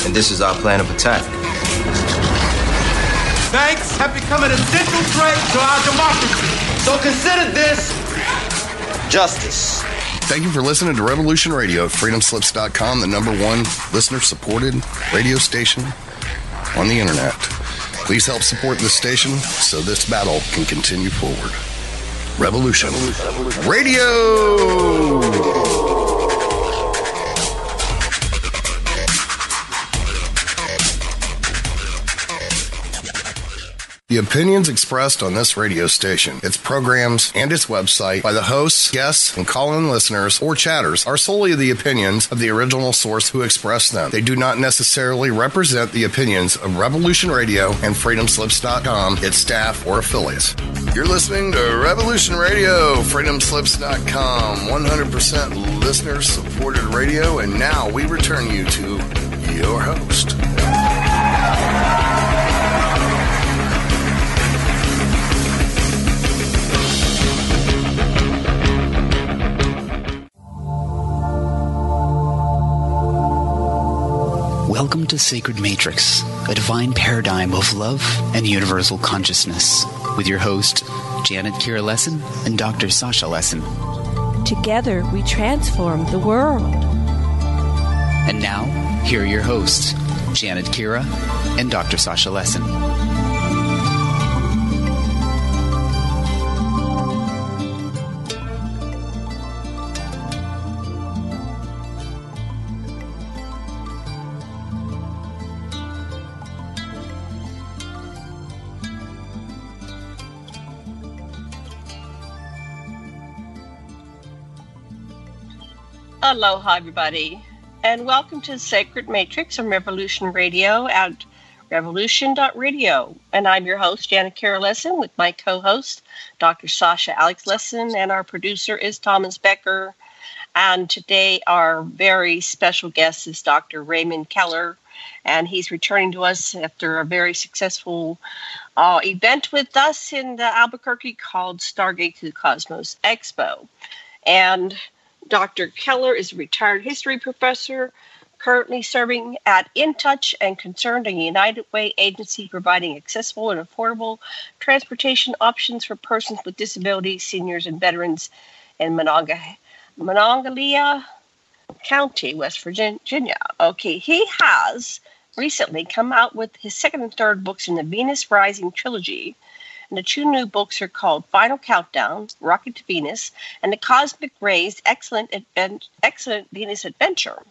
and this is our plan of attack. Banks have become an essential threat to our democracy. So consider this justice. Thank you for listening to Revolution Radio at freedomslips.com, the #1 listener-supported radio station on the internet. Please help support this station so this battle can continue forward. Revolution Radio! The opinions expressed on this radio station, its programs, and its website by the hosts, guests, and call-in listeners or chatters are solely the opinions of the original source who expressed them. They do not necessarily represent the opinions of Revolution Radio and freedomslips.com, its staff, or affiliates. You're listening to Revolution Radio, freedomslips.com, 100% listener-supported radio, and now we return you to your host. Welcome to Sacred Matrix, a divine paradigm of love and universal consciousness, with your host, Janet Kira Lesson and Dr. Sasha Lesson. Together, we transform the world. And now, here are your hosts, Janet Kira and Dr. Sasha Lesson. Aloha, everybody, and welcome to Sacred Matrix on Revolution Radio at revolution.radio. And I'm your host, Janet Kira Lesson, with my co-host, Dr. Sasha Alex Lesson, and our producer is Thomas Becker. And today our very special guest is Dr. Raymond Keller, and he's returning to us after a very successful event with us in Albuquerque called Stargate to the Cosmos Expo. And Dr. Keller is a retired history professor, currently serving at In Touch and Concerned, a United Way agency providing accessible and affordable transportation options for persons with disabilities, seniors, and veterans in Monongalia County, West Virginia. Okay, he has recently come out with his second and third books in the Venus Rising trilogy. And the two new books are called Final Countdown, Rocket to Venus, and The Cosmic Rays, Excellent Venus Adventure.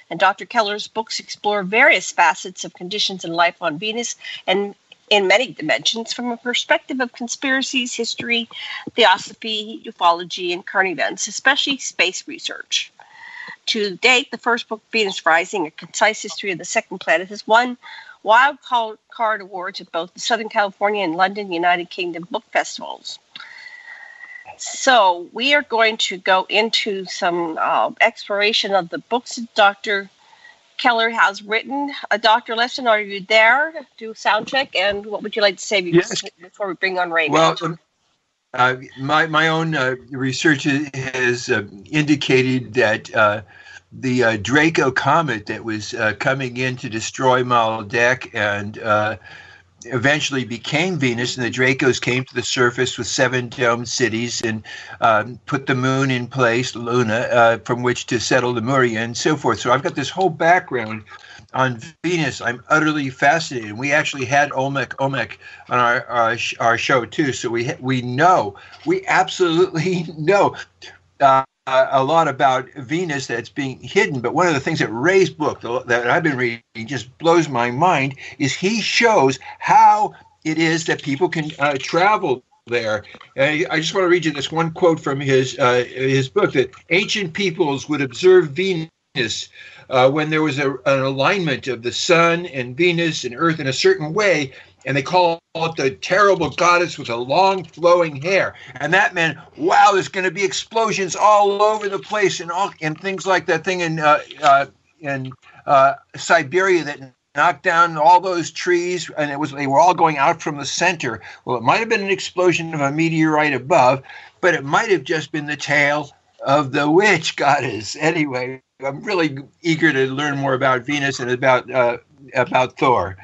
And Dr. Keller's books explore various facets of conditions in life on Venus and in many dimensions from a perspective of conspiracies, history, theosophy, ufology, and current events, especially space research. To date, the first book, Venus Rising, A Concise History of the Second Planet, has won Wild Card Awards at both the Southern California and London, United Kingdom book festivals. So we are going to go into some exploration of the books that Dr. Keller has written. Dr. Lesson, are you there? Do a sound check, and what would you like to say before we bring on Raymond? Well, my own research has indicated that the Draco comet that was coming in to destroy Maldek and eventually became Venus, and the Dracos came to the surface with 7 domed cities and put the moon in place, Luna, from which to settle Lemuria and so forth. So I've got this whole background on Venus. I'm utterly fascinated. We actually had Olmec on our show too, so we absolutely know a lot about Venus that's being hidden. But one of the things that Ray's book that I've been reading just blows my mind is he shows how it is that people can travel there. I just want to read you this one quote from his book, that ancient peoples would observe Venus when there was an alignment of the sun and Venus and Earth in a certain way, and they call it the terrible goddess with the long flowing hair. And that meant, wow, there's going to be explosions all over the place and things like that thing in Siberia that knocked down all those trees, and they were all going out from the center. Well, it might have been an explosion of a meteorite above, but it might have just been the tail of the witch goddess. Anyway, I'm really eager to learn more about Venus and about Thor.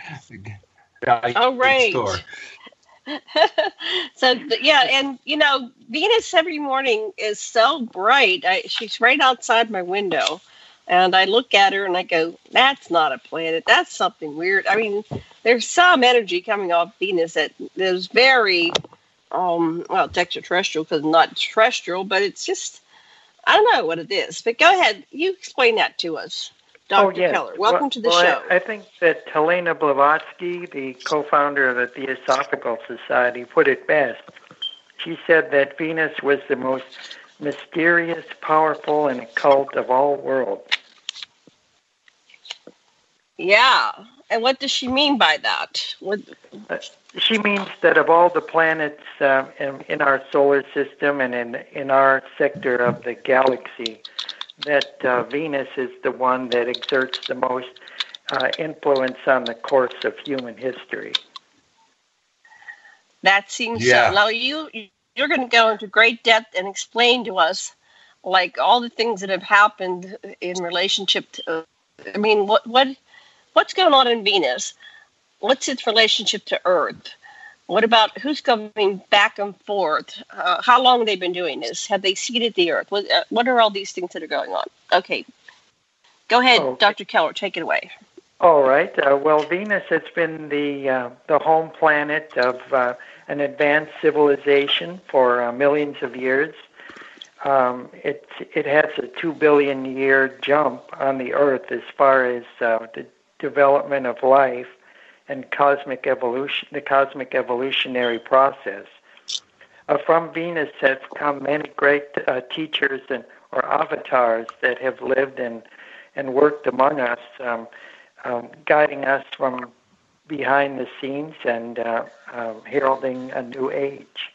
Oh, right. Thor. So yeah, and Venus every morning is so bright. She's right outside my window, and I look at her and I go, "That's not a planet. That's something weird." I mean, there's some energy coming off Venus that is very, well, it's extraterrestrial because it's not terrestrial, but it's just, I don't know what it is. But go ahead, you explain that to us. Dr. Yes. Keller, welcome to the show. I think that Helena Blavatsky, the co-founder of the Theosophical Society, put it best. She said that Venus was the most mysterious, powerful, and occult of all worlds. Yeah. And what does she mean by that? She means that of all the planets in our solar system and in our sector of the galaxy, that Venus is the one that exerts the most influence on the course of human history. That seems so. Now you're going to go into great depth and explain to us, like, all the things that have happened in relationship to. I mean, what's going on in Venus? What's its relationship to Earth? What about who's coming back and forth? How long have they been doing this? Have they seeded the Earth? What are all these things that are going on? Okay. Go ahead, okay. Dr. Keller, take it away. All right. Well, Venus has been the home planet of an advanced civilization for millions of years. It has a 2 billion year jump on the Earth as far as the development of life and cosmic evolution, the cosmic evolutionary process. From Venus have come many great teachers or avatars that have lived and worked among us, guiding us from behind the scenes and heralding a new age.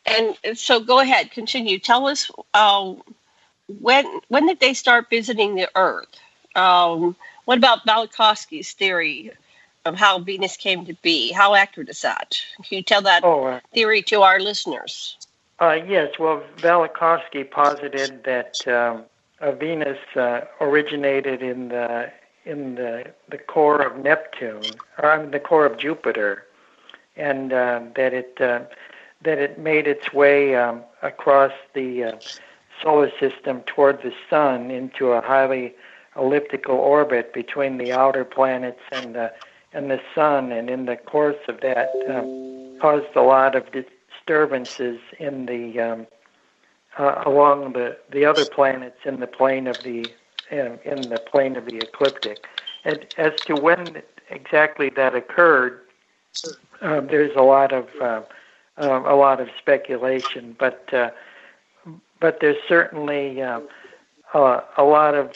And so go ahead, continue. Tell us when did they start visiting the Earth? What about Velikovsky's theory of how Venus came to be? How accurate is that? Can you tell that theory to our listeners? Yes. Well, Velikovsky posited that Venus originated in the core of Neptune, or the core of Jupiter, and that it made its way across the solar system toward the sun into a highly elliptical orbit between the outer planets and the sun, and in the course of that caused a lot of disturbances in the along the other planets in the plane of the ecliptic. And as to when exactly that occurred, there's a lot of speculation, but there's certainly a lot of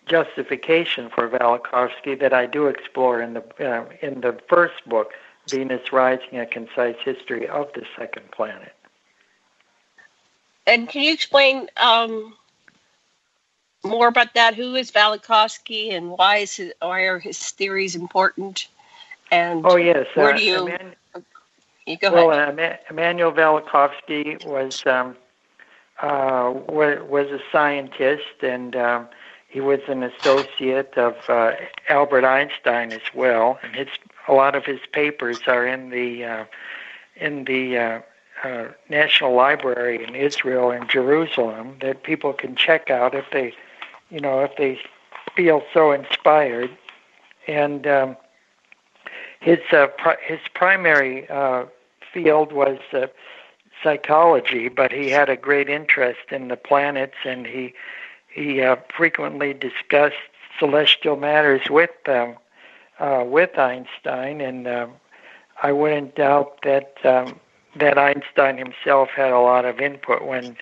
justification for Velikovsky that I do explore in the first book, Venus Rising: A Concise History of the Second Planet. And can you explain more about that? Who is Velikovsky, and why are his theories important? And yes, where do you? You go ahead. Emanuel Velikovsky was a scientist, and he was an associate of Albert Einstein as well. And a lot of his papers are in the National Library in Israel and Jerusalem that people can check out if they feel so inspired. And his primary field was psychology, but he had a great interest in the planets, and he frequently discussed celestial matters with Einstein, and I wouldn't doubt that Einstein himself had a lot of input when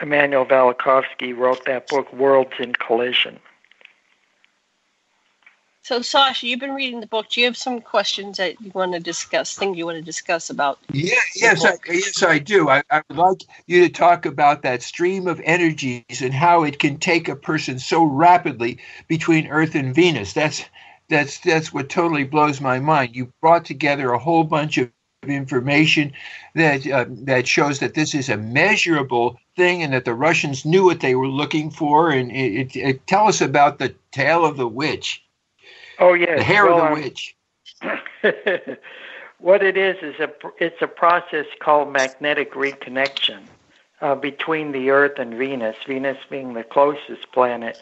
Emanuel Velikovsky wrote that book, Worlds in Collision. So, Sasha, you've been reading the book. Do you have some questions that you want to discuss, things you want to discuss about? Yes, I do. I would like you to talk about that stream of energies and how it can take a person so rapidly between Earth and Venus. That's what totally blows my mind. You brought together a whole bunch of information that shows that this is a measurable thing, and that the Russians knew what they were looking for. And tell us about the tail of the witch. Oh yes, the hair of the witch. What it is it's a process called magnetic reconnection between the Earth and Venus. Venus being the closest planet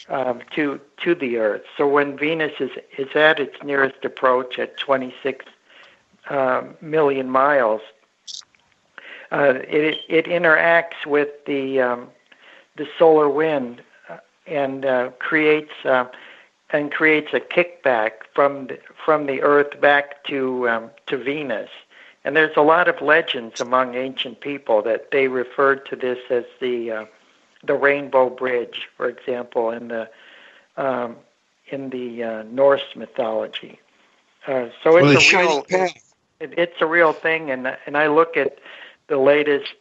to the Earth. So when Venus is at its nearest approach at 26 million miles, it interacts with the solar wind and creates a kickback from the Earth back to Venus. And there's a lot of legends among ancient people that they referred to this as the Rainbow Bridge, for example, in the Norse mythology. So it's a real thing, and I look at the latest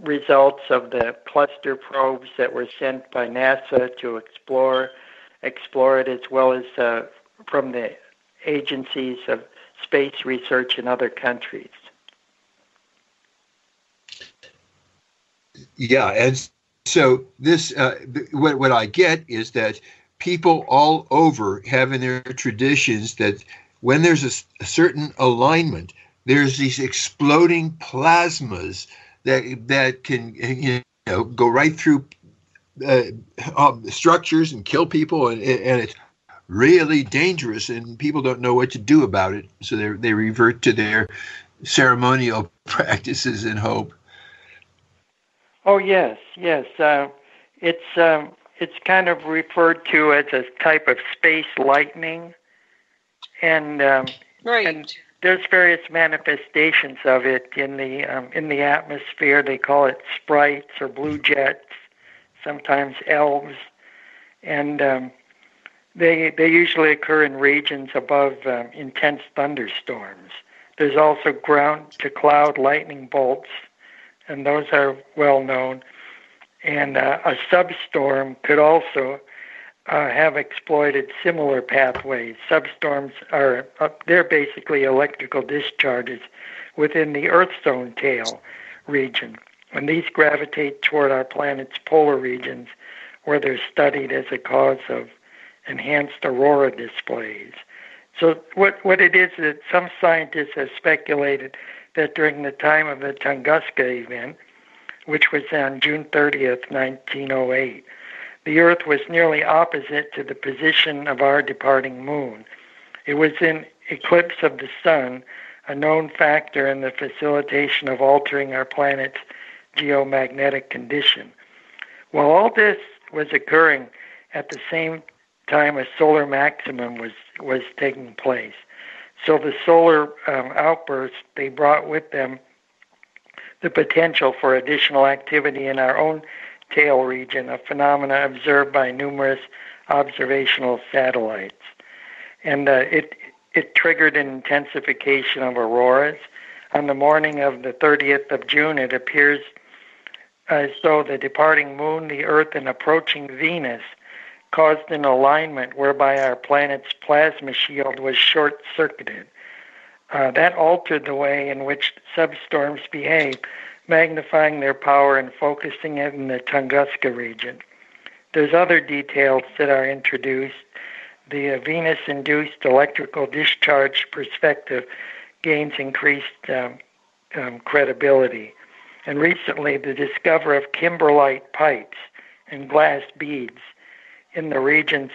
results of the cluster probes that were sent by NASA to explore it, as well as from the agencies of space research in other countries. Yeah, and so this, what I get is that people all over have in their traditions that when there's a certain alignment, there's these exploding plasmas that can go right through structures and kill people, and it's really dangerous, and people don't know what to do about it, so they revert to their ceremonial practices and hope. Oh yes. It's kind of referred to as a type of space lightning, and right. And there's various manifestations of it in the atmosphere. They call it sprites or blue jets, sometimes elves, and they usually occur in regions above intense thunderstorms. There's also ground-to-cloud lightning bolts, and those are well known. And a substorm could also have exploited similar pathways. Substorms they're basically electrical discharges within the Earth zone tail region, and these gravitate toward our planet's polar regions, where they're studied as a cause of enhanced aurora displays. So what it is that some scientists have speculated that during the time of the Tunguska event, which was on June 30th, 1908, the Earth was nearly opposite to the position of our departing moon. It was in eclipse of the sun, a known factor in the facilitation of altering our planet's geomagnetic condition. While all this was occurring at the same time, a solar maximum was taking place. So the solar outbursts, they brought with them the potential for additional activity in our own tail region, a phenomena observed by numerous observational satellites. And it triggered an intensification of auroras. On the morning of the 30th of June, it appears as though the departing moon, the Earth, and approaching Venus caused an alignment whereby our planet's plasma shield was short-circuited. That altered the way in which substorms behave, magnifying their power and focusing it in the Tunguska region. There's other details that are introduced. The Venus-induced electrical discharge perspective gains increased credibility. And recently, the discovery of kimberlite pipes and glass beads in the region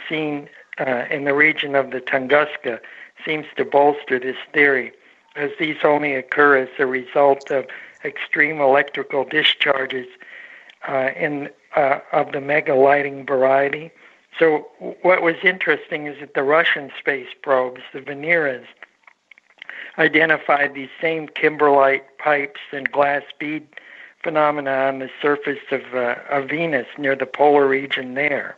of the Tunguska seems to bolster this theory, as these only occur as a result of extreme electrical discharges of the mega lighting variety. So what was interesting is that the Russian space probes, the Veneras, identified these same kimberlite pipes and glass bead phenomena on the surface of Venus near the polar region there.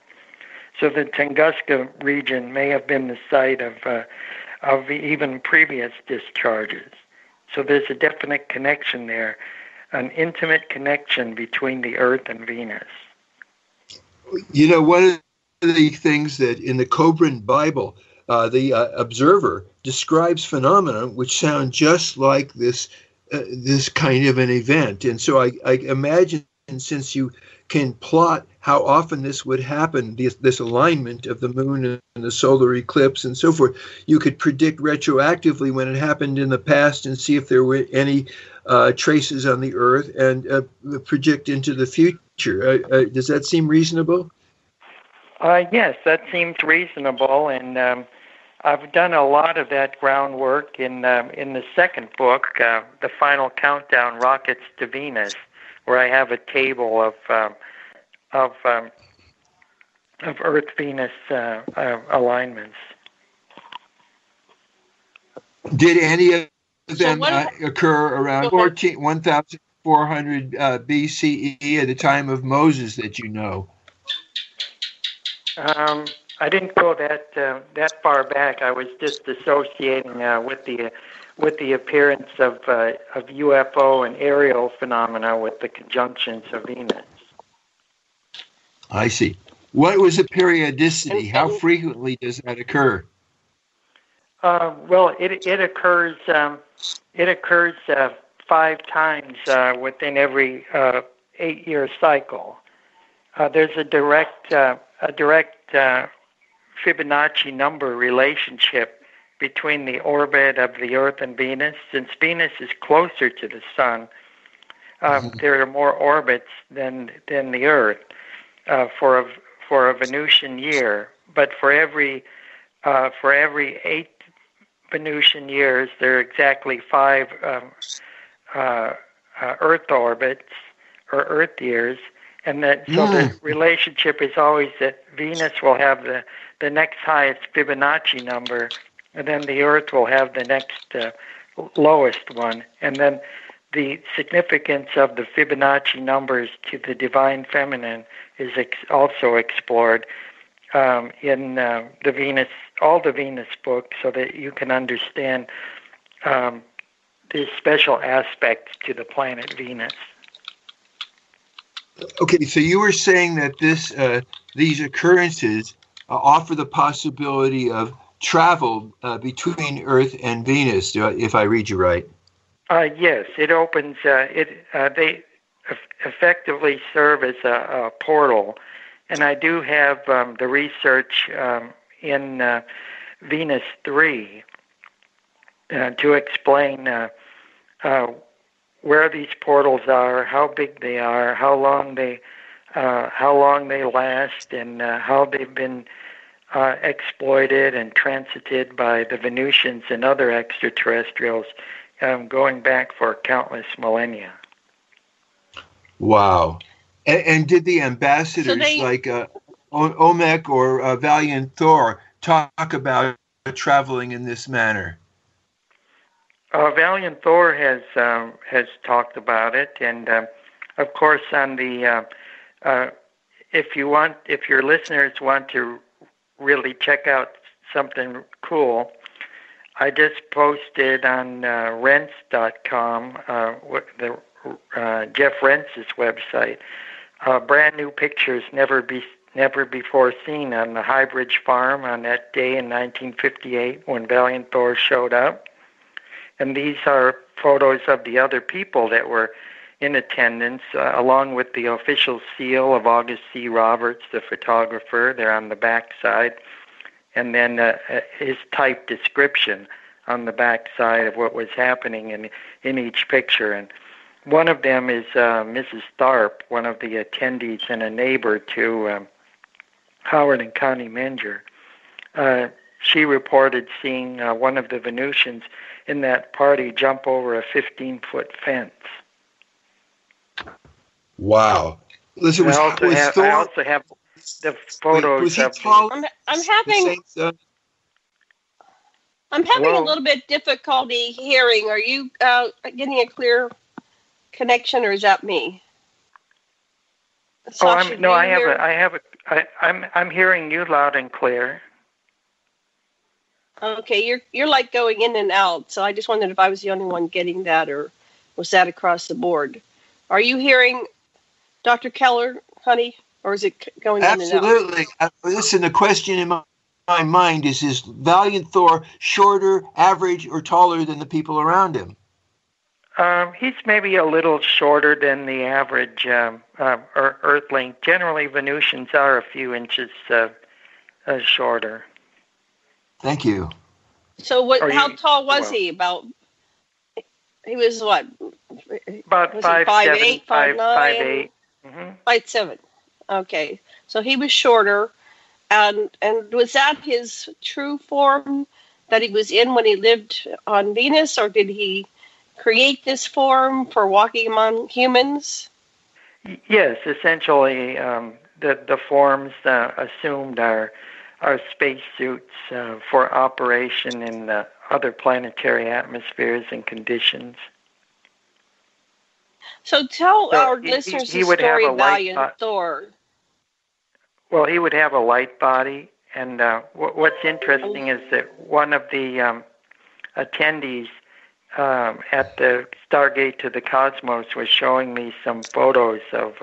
So the Tunguska region may have been the site of even previous discharges. So there's a definite connection there, an intimate connection between the Earth and Venus. One of the things that in the Cobran Bible, the observer describes phenomena which sound just like this kind of an event. And so I imagine, since you can plot how often this would happen, this alignment of the moon and the solar eclipse and so forth, you could predict retroactively when it happened in the past and see if there were any traces on the Earth, and project into the future. Does that seem reasonable? Yes, that seems reasonable, and I've done a lot of that groundwork in the second book, The Final Countdown: Rockets to Venus, where I have a table of Earth-Venus alignments. Did any of them occur around 1400 BCE at the time of Moses that you know? I didn't go that far back. I was just associating with the appearance of UFO and Ariel phenomena with the conjunctions of Venus. I see. What was the periodicity? How frequently does that occur? Well, it occurs 5 times within every 8-year cycle. There's a direct Fibonacci number relationship between the orbit of the Earth and Venus. Since Venus is closer to the Sun, there are more orbits than the Earth for a Venusian year. But for every 8 Venusian years, there are exactly 5 Earth orbits or Earth years. And that, so the relationship is always that Venus will have the next highest Fibonacci number, and then the Earth will have the next lowest one. And then the significance of the Fibonacci numbers to the divine feminine is also explored in all the Venus books, so that you can understand the special aspects to the planet Venus. Okay, so you were saying that these occurrences offer the possibility of travel between Earth and Venus, if I read you right. Yes, it opens. They effectively serve as a portal, and I do have the research in Venus 3 to explain where these portals are, how big they are, how long they last, and how they've been exploited and transited by the Venusians and other extraterrestrials, going back for countless millennia. Wow! And did the ambassadors like Olmec or Valiant Thor talk about traveling in this manner? Valiant Thor has talked about it, and of course, on the if your listeners want to really check out something cool, I just posted on Rense.com, Jeff Rense's website, brand new pictures never before seen on the Highbridge Farm on that day in 1958 when Valiant Thor showed up. And these are photos of the other people that were in attendance, along with the official seal of August C. Roberts, the photographer. They're on the back side. And then his typed description on the back side of what was happening in each picture. And one of them is Mrs. Tharp, one of the attendees and a neighbor to Howard and Connie Menger. She reported seeing one of the Venusians in that party jump over a 15-foot fence. Wow! Listen, I also have the photos of. I'm having a little bit difficulty hearing. Are you getting a clear connection, or is that me? Sasha, I'm hearing you loud and clear. Okay, you're like going in and out, so I just wondered if I was the only one getting that, or was that across the board? Are you hearing Dr. Keller, honey, or is it going in and out? Absolutely. Listen, the question in my my mind is this valiant Thor shorter, average, or taller than the people around him? He's maybe a little shorter than the average Earthling. Generally, Venusians are a few inches shorter. Thank you. So, how tall was he? He was what? About 5'7", 5'8". 5'7". Okay, so he was shorter, and was that his true form that he was in when he lived on Venus, or did he create this form for walking among humans? Yes, essentially, the forms assumed are spacesuits for operation in other planetary atmospheres and conditions. So tell our listeners the story of Valiant Thor. Well, he would have a light body, and what's interesting is that one of the attendees at the Stargate to the Cosmos was showing me some photos of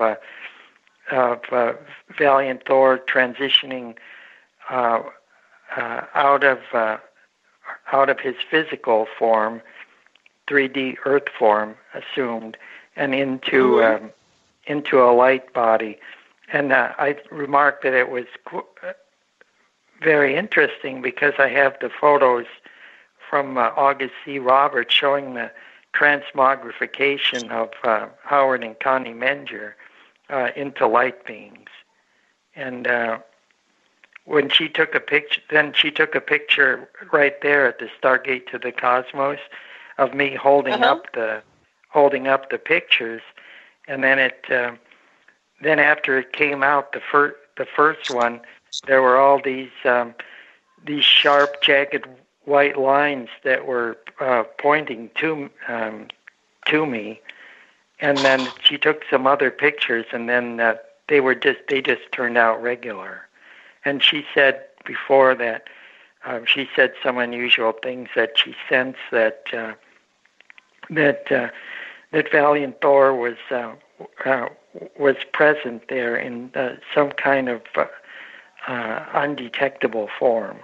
Valiant Thor transitioning out of his physical form, 3D Earth form assumed, and into a light body. And I remarked that it was very interesting because I have the photos from August C. Roberts showing the transmogrification of Howard and Connie Menger into light beings. And when she took a picture, then she took a picture right there at the Stargate to the Cosmos of me holding up the pictures, and then then after it came out, the first one, there were all these sharp, jagged white lines that were pointing to me, and then she took some other pictures, and then they just turned out regular. And she said before that she said some unusual things, that she sensed that Valiant Thor was present there in some kind of undetectable form.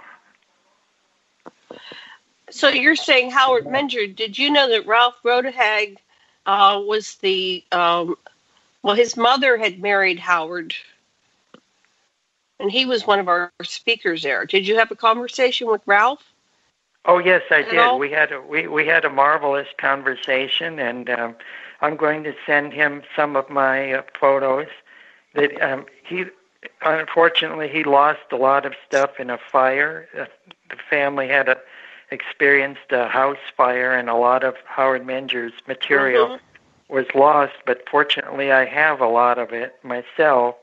So you're saying Howard Menger. Did you know that Ralph Rodehag was the his mother had married Howard, and he was one of our speakers there. Did you have a conversation with Ralph? Oh yes, I did. We had a marvelous conversation, and I'm going to send him some of my photos. That unfortunately he lost a lot of stuff in a fire. The family had experienced a house fire, and a lot of Howard Menger's material was lost. But fortunately, I have a lot of it myself.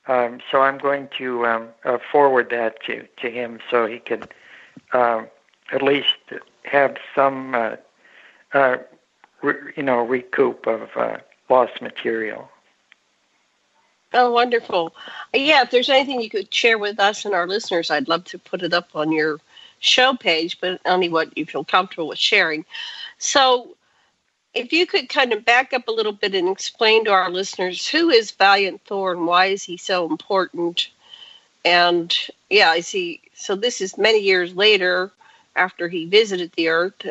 So I'm going to forward that to him so he can at least have some, recoup of lost material. Oh, wonderful. Yeah, if there's anything you could share with us and our listeners, I'd love to put it up on your show page, but only what you feel comfortable with sharing. So if you could kind of back up a little bit and explain to our listeners, who is Valiant Thor and why is he so important? And yeah, I see. So this is many years later after he visited the Earth.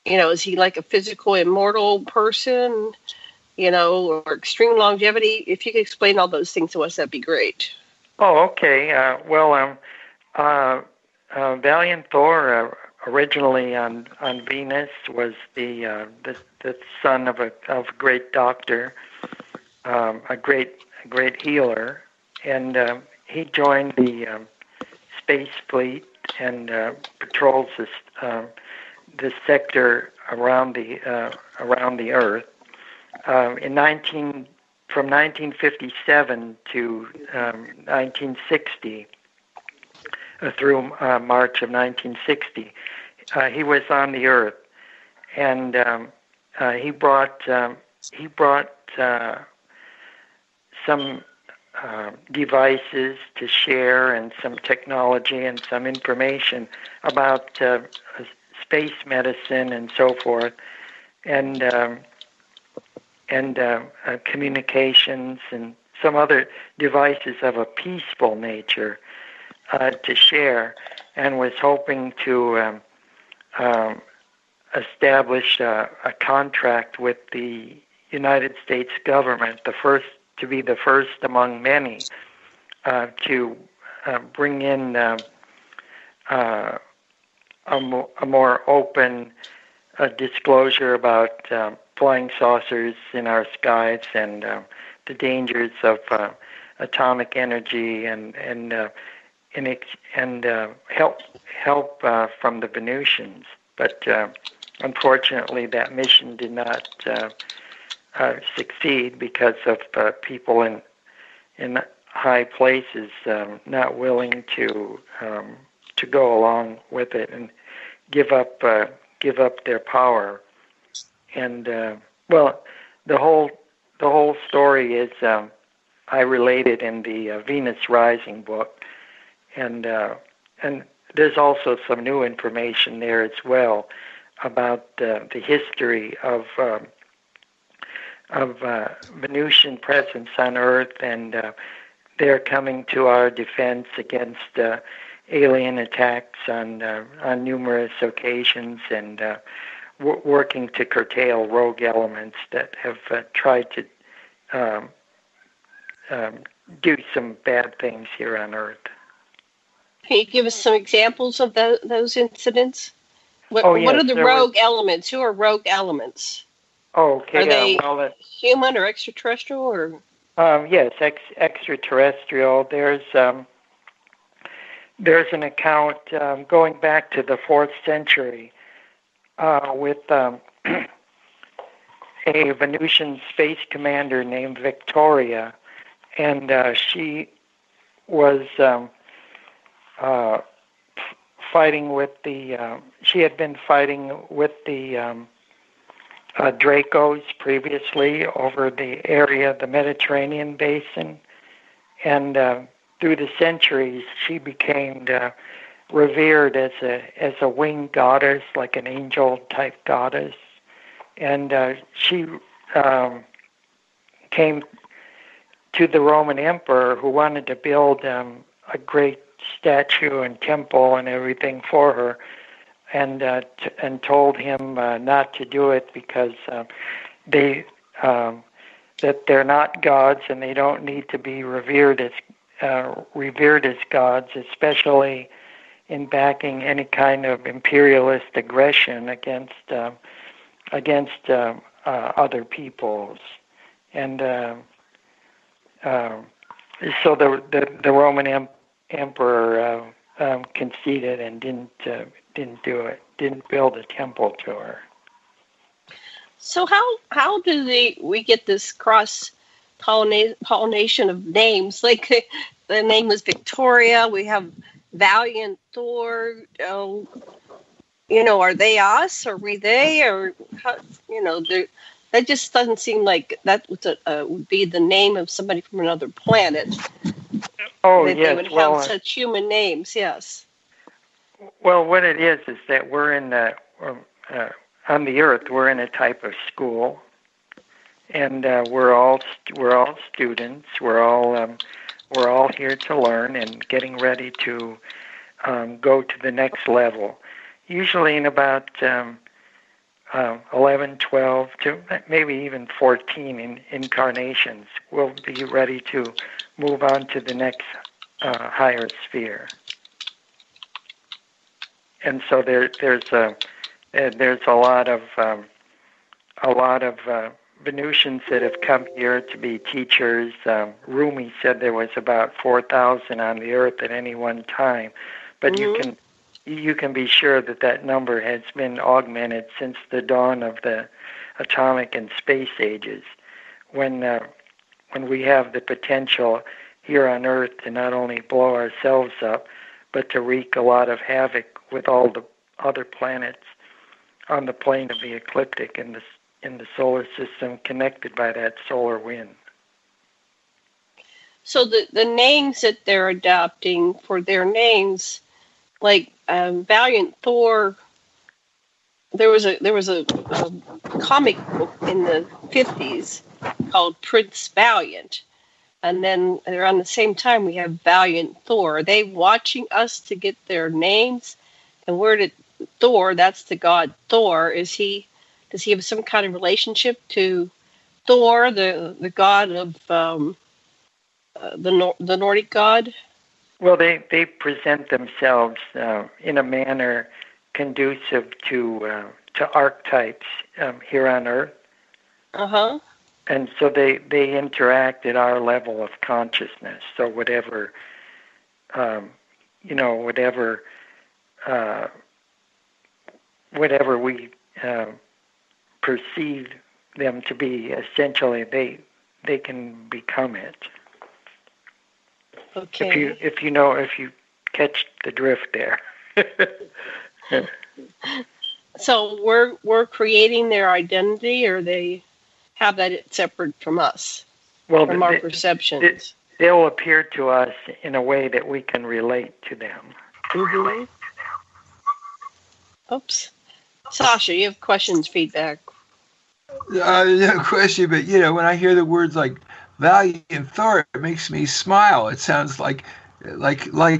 Is he like a physical immortal person, or extreme longevity? If you could explain all those things to us, that'd be great. Oh, okay. Valiant Thor originally on Venus was the son of a great doctor, a great healer, and he joined the space fleet and patrols the sector around the Earth. From 1957 to 1960. Through March of 1960, he was on the Earth, and he brought some devices to share, and some technology and some information about space medicine and so forth, and communications and some other devices of a peaceful nature. to share, and was hoping to establish a contract with the United States government, to be the first among many to bring in a more open disclosure about flying saucers in our skies and the dangers of atomic energy and help from the Venusians. But unfortunately, that mission did not succeed because of people in high places not willing to go along with it and give up their power. And well, the whole story is I related in the Venus Rising book, and there's also some new information there as well about the history of Venusian presence on Earth, and they're coming to our defense against alien attacks on numerous occasions, and working to curtail rogue elements that have tried to do some bad things here on Earth. Can you give us some examples of those incidents? What are the rogue elements? Who are rogue elements? Okay. Are they human or extraterrestrial? Or yes, extraterrestrial. There's an account going back to the 4th century with a Venusian space commander named Victoria, and she was fighting with she had been fighting with the Dracos previously over the area of the Mediterranean basin, and through the centuries she became revered as a winged goddess, like an angel type goddess, and she came to the Roman emperor, who wanted to build a great statue and temple and everything for her, and told him not to do it because that they're not gods and they don't need to be revered as gods, especially in backing any kind of imperialist aggression against other peoples. And so the Roman emperor conceded and didn't do it, didn't build a temple to her. So how do we get this cross pollination of names? Like the name was Victoria. We have Valiant, Thor. Are they us? Are we they? Or how, that just doesn't seem like that would be the name of somebody from another planet. Oh, yes. They would have such human names. Yes. Well, what it is that we're in on the Earth. We're in a type of school, and we're all students. We're all here to learn and getting ready to go to the next level. Usually in about 11, 12 to maybe even 14 incarnations, we'll be ready to move on to the next higher sphere. And so there's a lot of Venusians that have come here to be teachers. Rumi said there was about 4,000 on the Earth at any one time, but mm-hmm. you can be sure that number has been augmented since the dawn of the atomic and space ages, when we have the potential here on Earth to not only blow ourselves up, but to wreak a lot of havoc with all the other planets on the plane of the ecliptic in the solar system, connected by that solar wind. So the names that they're adopting for their names, like Valiant, Thor. There was a comic book in the 50s called Prince Valiant, And then around the same time, we have Valiant Thor. Are they watching us to get their names? And where did Thor, that's the god Thor, does he have some kind of relationship to Thor, the god of the Nordic god? Well, they present themselves in a manner conducive to archetypes here on Earth. Uh-huh. And so they interact at our level of consciousness. So whatever we perceive them to be, essentially they can become it. Okay. If you catch the drift there. So we're creating their identity, or they have that separate from us, from our perceptions. They'll appear to us in a way that we can relate to them. Mm-hmm. Oops. Sasha, you have questions, feedback? No question, but when I hear the words like Valiant Thor, it makes me smile. It sounds like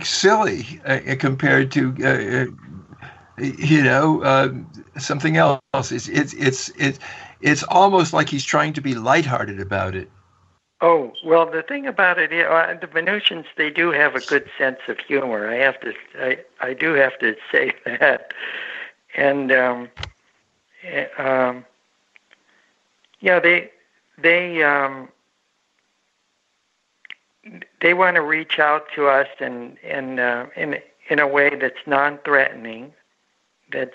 silly compared to something else. It's almost like he's trying to be lighthearted about it. Oh, well, the thing about it, the Venusians, they do have a good sense of humor. I do have to say that. And they want to reach out to us in a way that's non-threatening, that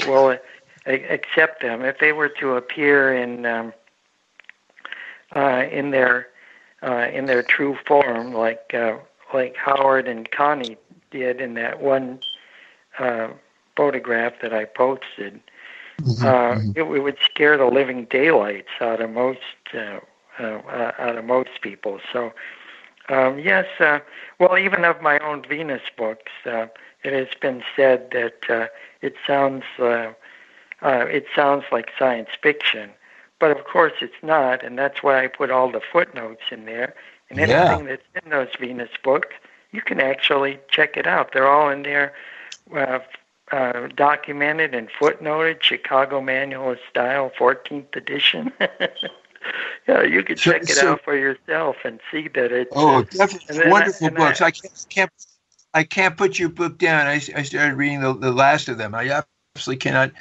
will accept them. If they were to appear in their true form, like Howard and Connie did in that one photograph that I posted, it would scare the living daylights out of most people. So yes, well, even of my own Venus books, it has been said that it sounds like science fiction. But of course it's not, and that's why I put all the footnotes in there. And anything that's in those Venus books, you can actually check it out. They're all in there, documented and footnoted, Chicago Manual of Style, 14th edition. Yeah, you can check it out for yourself and see that it's... Oh, definitely wonderful books. I can't put your book down. I started reading the last of them. I absolutely cannot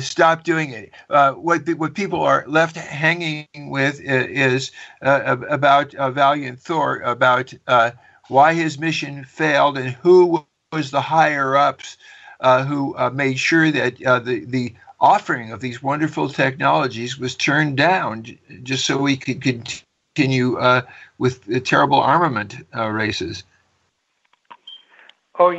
stop doing it. What people are left hanging with is about Valiant Thor, about why his mission failed and who was the higher ups who made sure that the offering of these wonderful technologies was turned down just so we could continue with the terrible armament races. Oh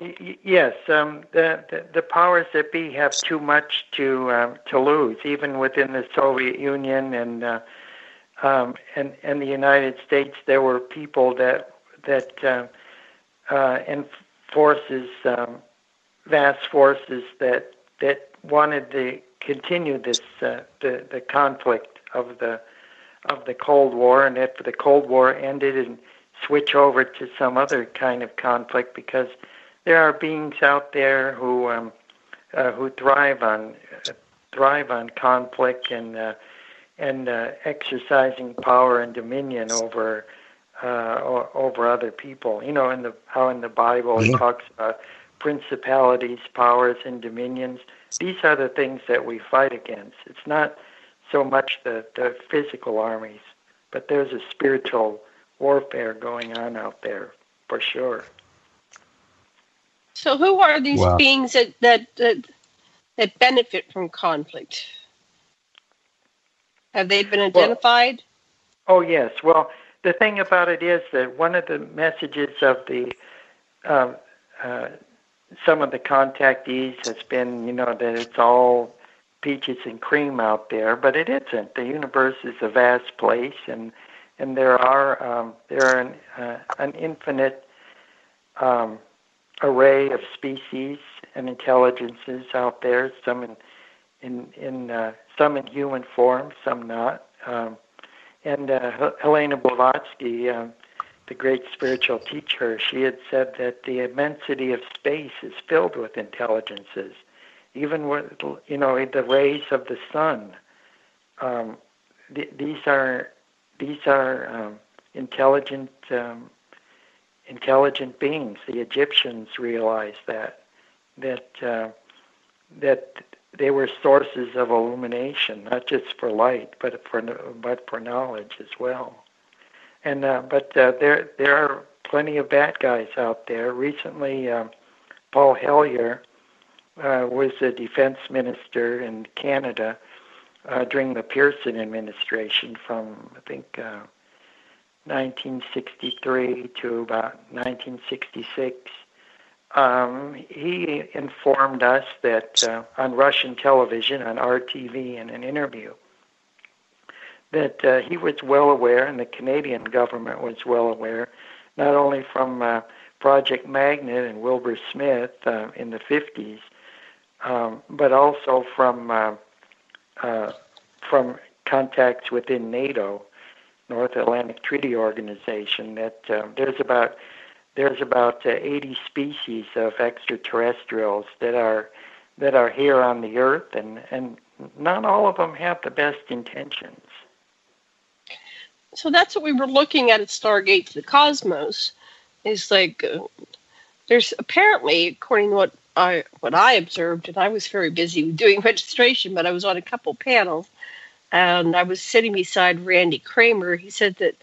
yes, the powers that be have too much to lose, even within the Soviet Union and the United States. There were people that and forces, vast forces that wanted to continue this the conflict of the Cold War, and if the Cold War ended and switch over to some other kind of conflict, because there are beings out there who thrive on conflict and exercising power and dominion over other people. You know, how in the Bible it talks about principalities, powers, and dominions. These are the things that we fight against. It's not so much the physical armies, but there's a spiritual warfare going on out there for sure. So who are these beings that benefit from conflict? Have they been identified? Oh yes. Well, the thing about it is that one of the messages of the some of the contactees has been, that it's all peaches and cream out there, but it isn't. The universe is a vast place, and there are an infinite array of species and intelligences out there. Some in human form, some not. And Helena Blavatsky, the great spiritual teacher, she had said that the immensity of space is filled with intelligences, even with the rays of the sun. These are intelligent beings. The Egyptians realized that they were sources of illumination, not just for light, but for knowledge as well. And but there are plenty of bad guys out there. Recently, Paul Hellyer was a defense minister in Canada during the Pearson administration from, I think, 1963 to about 1966. He informed us that on Russian television, on RTV, in an interview, that he was well aware, and the Canadian government was well aware, not only from Project Magnet and Wilbur Smith in the 50s, but also from contacts within NATO, North Atlantic Treaty Organization, that there's about 80 species of extraterrestrials that are here on the Earth, and not all of them have the best intentions. So that's what we were looking at Stargate to the Cosmos. Is like there's apparently, according to what I observed, and I was very busy doing registration, but I was on a couple panels, and I was sitting beside Randy Kramer. He said that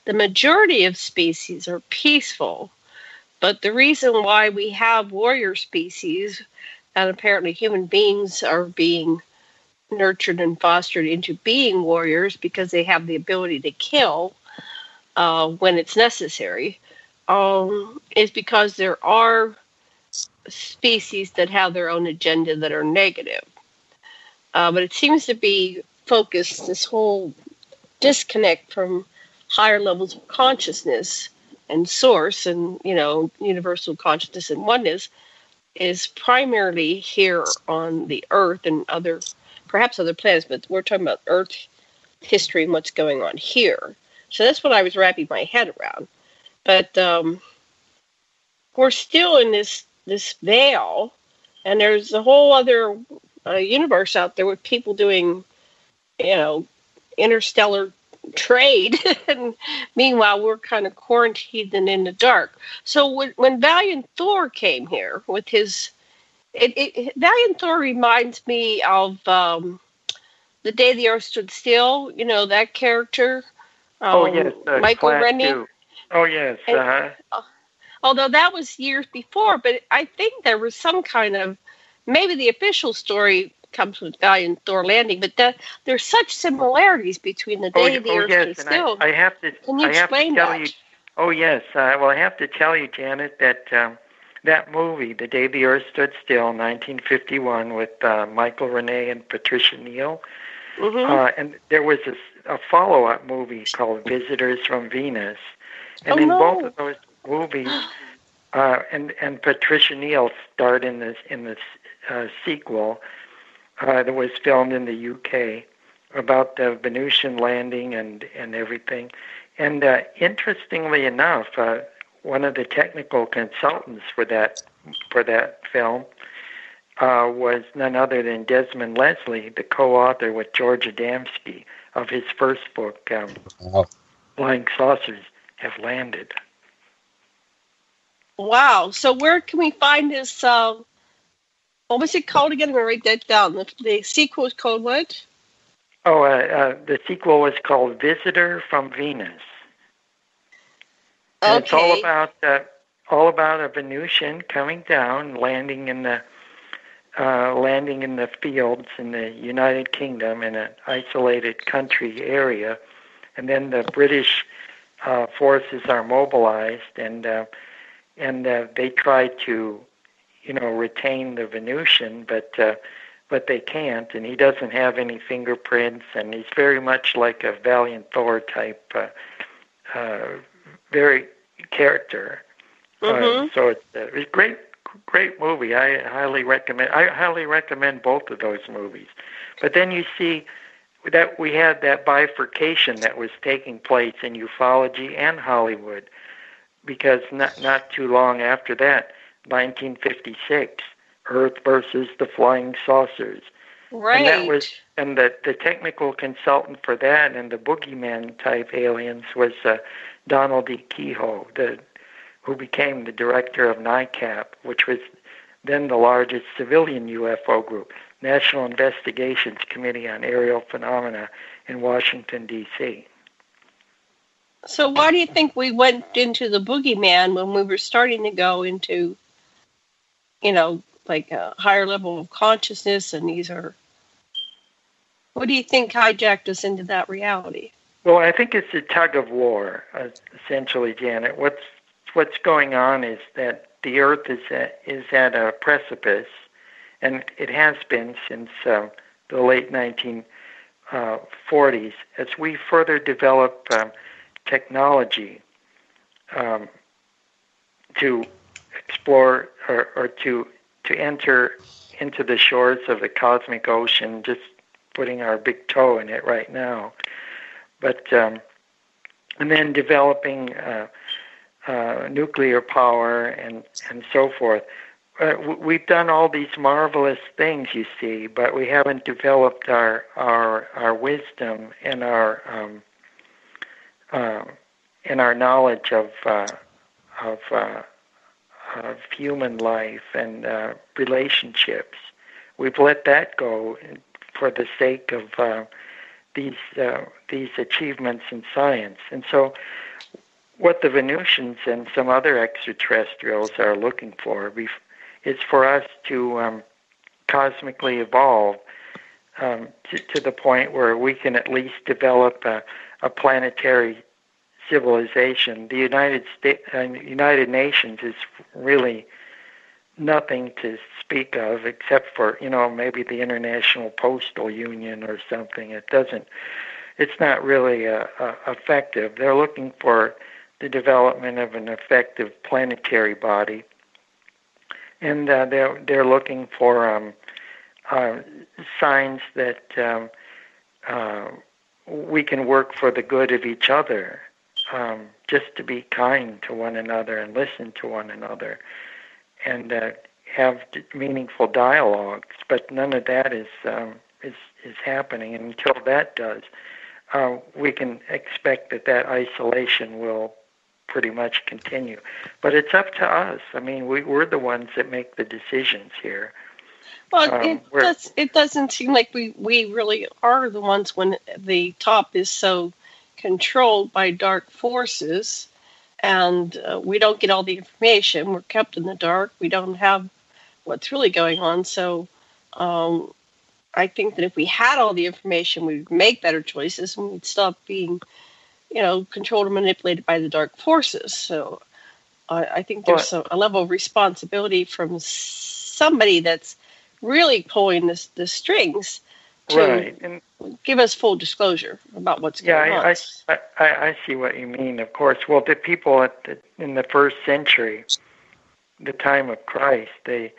the majority of species are peaceful, but the reason why we have warrior species, and apparently human beings are being nurtured and fostered into being warriors because they have the ability to kill when it's necessary, is because there are species that have their own agenda that are negative. But it seems to be focused, this whole disconnect from higher levels of consciousness and source and, universal consciousness and oneness is primarily here on the Earth and perhaps other planets, but we're talking about Earth history and what's going on here. So that's what I was wrapping my head around. But we're still in this veil, and there's a whole other universe out there with people doing, interstellar trade, and meanwhile we're kind of quarantined and in the dark. So when Valiant Thor came here with his... Valiant Thor reminds me of The Day the Earth Stood Still, that character. Yes. Michael La Riche. Oh, yes. Although that was years before, but I think there was some kind of, maybe the official story comes with Valiant Thor landing, but there's such similarities between The Day the Earth Stood Still. I have to, Can you explain that? Oh, yes. Well, I have to tell you, Janet, that that movie, The Day the Earth Stood Still, 1951, with Michael Rene and Patricia Neal, and there was a follow-up movie called Visitors from Venus, and both of those movies, and Patricia Neal starred in this sequel that was filmed in the UK about the Venusian landing and everything. And interestingly enough, one of the technical consultants for that film was none other than Desmond Leslie, the co-author with George Adamski of his first book, Flying Saucers Have Landed. Wow. So where can we find this? What was it called again? I'm going to write that down. The sequel was called what? The sequel was called Visitor from Venus. And it's all about a Venusian coming down, landing in the fields in the United Kingdom in an isolated country area, and then the British forces are mobilized, and they try to, retain the Venusian, but they can't, and he doesn't have any fingerprints, and he's very much like a Valiant Thor type. Very character. So it's a great movie. I highly recommend both of those movies. But then you see that we had that bifurcation that was taking place in ufology and Hollywood, because not too long after that, 1956, Earth versus the flying saucers. Right. And that was, and the technical consultant for that and the boogeyman type aliens was Donald E. Kehoe, who became the director of NICAP, which was then the largest civilian UFO group, National Investigations Committee on Aerial Phenomena in Washington, D.C. So why do you think we went into the boogeyman when we were starting to go into, like a higher level of consciousness, and what do you think hijacked us into that reality? Well, I think it's a tug of war, essentially, Janet. What's going on is that the Earth is at a precipice, and it has been since the late 1940s. As we further develop technology to explore or to enter into the shores of the cosmic ocean, just putting our big toe in it right now, but and then developing nuclear power and so forth. We've done all these marvelous things, you see, but we haven't developed our wisdom and our knowledge of human life and relationships. We've let that go for the sake of these achievements in science. And so what the Venusians and some other extraterrestrials are looking for is for us to cosmically evolve to the point where we can at least develop a planetary civilization. The United Nations is really nothing to speak of, except for maybe the International Postal Union or something. It's not really effective. They're looking for the development of an effective planetary body, and they're looking for signs that we can work for the good of each other, just to be kind to one another and listen to one another, and have meaningful dialogues. But none of that is happening, and until that does, we can expect that isolation will pretty much continue. But it's up to us. I mean, we're the ones that make the decisions here. Well, it doesn't seem like we really are the ones when the top is so controlled by dark forces, and we don't get all the information. We're kept in the dark. We don't have what's really going on. So I think that if we had all the information, we'd make better choices, and we'd stop being, controlled and manipulated by the dark forces. So I think there's a level of responsibility from somebody that's really pulling the strings to give us full disclosure about what's going on. I see what you mean, of course. Well, the people in the first century, the time of Christ, they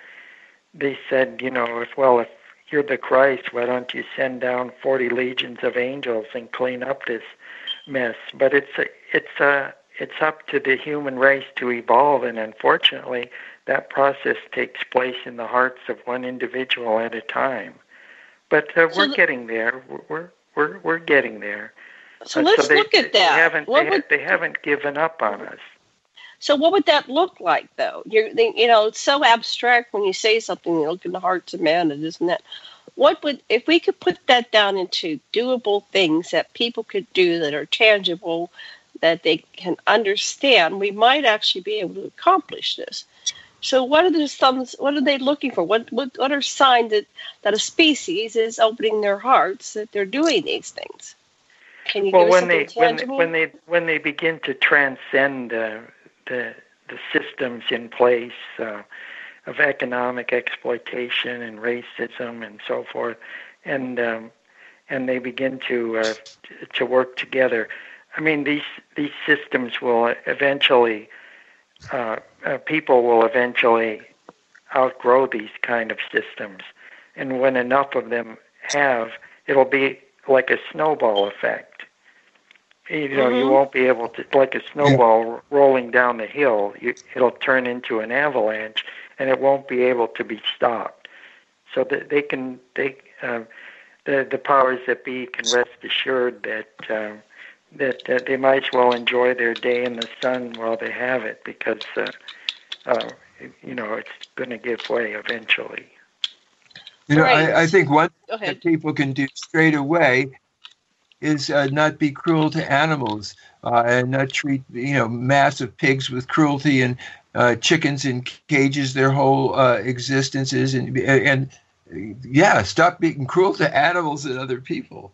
said, if you're the Christ, why don't you send down 40 legions of angels and clean up this mess? But it's up to the human race to evolve, and unfortunately, that process takes place in the hearts of one individual at a time. But we're getting there. We're getting there. So let's look at that. They haven't given up on us. So what would that look like, though? It's so abstract when you say something. You look in the hearts of man and this and that. If we could put that down into doable things that people could do that are tangible, that they can understand, we might actually be able to accomplish this. So what are they looking for? What are signs that a species is opening their hearts, that they're doing these things? Can you give us something tangible? When they begin to transcend the systems in place of economic exploitation and racism and so forth, and they begin to work together. I mean, these systems will eventually. People will eventually outgrow these kind of systems, and when enough of them have, it'll be like a snowball effect. You know, you won't be able to, like a snowball rolling down the hill, it'll turn into an avalanche, and it won't be able to be stopped. So that the powers that be can rest assured that they might as well enjoy their day in the sun while they have it, because you know, it's going to give way eventually. You know, Right. I think one thing that people can do straight away is not be cruel to animals and not treat, you know, massive pigs with cruelty and chickens in cages their whole existences, and stop being cruel to animals and other people.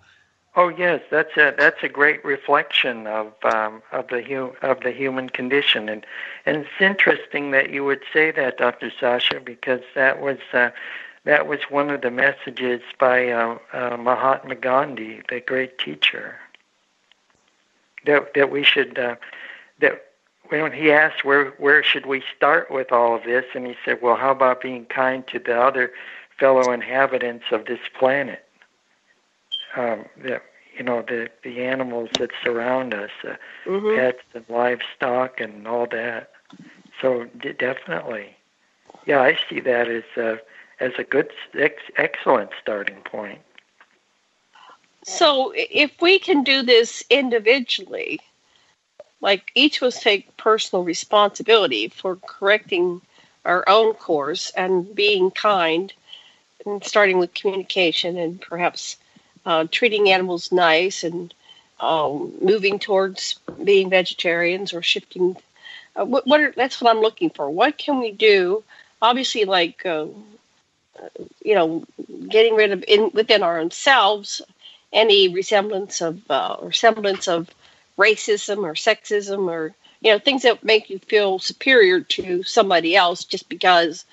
Oh yes, that's a great reflection of the human condition, and it's interesting that you would say that, Dr. Sasha, because that was one of the messages by Mahatma Gandhi, the great teacher. That we should that when he asked where should we start with all of this, and he said, well, how about being kind to the other fellow inhabitants of this planet? The animals that surround us, pets and livestock and all that. So definitely, yeah, I see that as a good, excellent starting point. So if we can do this individually, like each of us take personal responsibility for correcting our own course and being kind, and starting with communication and perhaps treating animals nice and moving towards being vegetarians or shifting. That's what I'm looking for. What can we do? Obviously, like, getting rid of within our own selves any resemblance of racism or sexism or, you know, things that make you feel superior to somebody else just because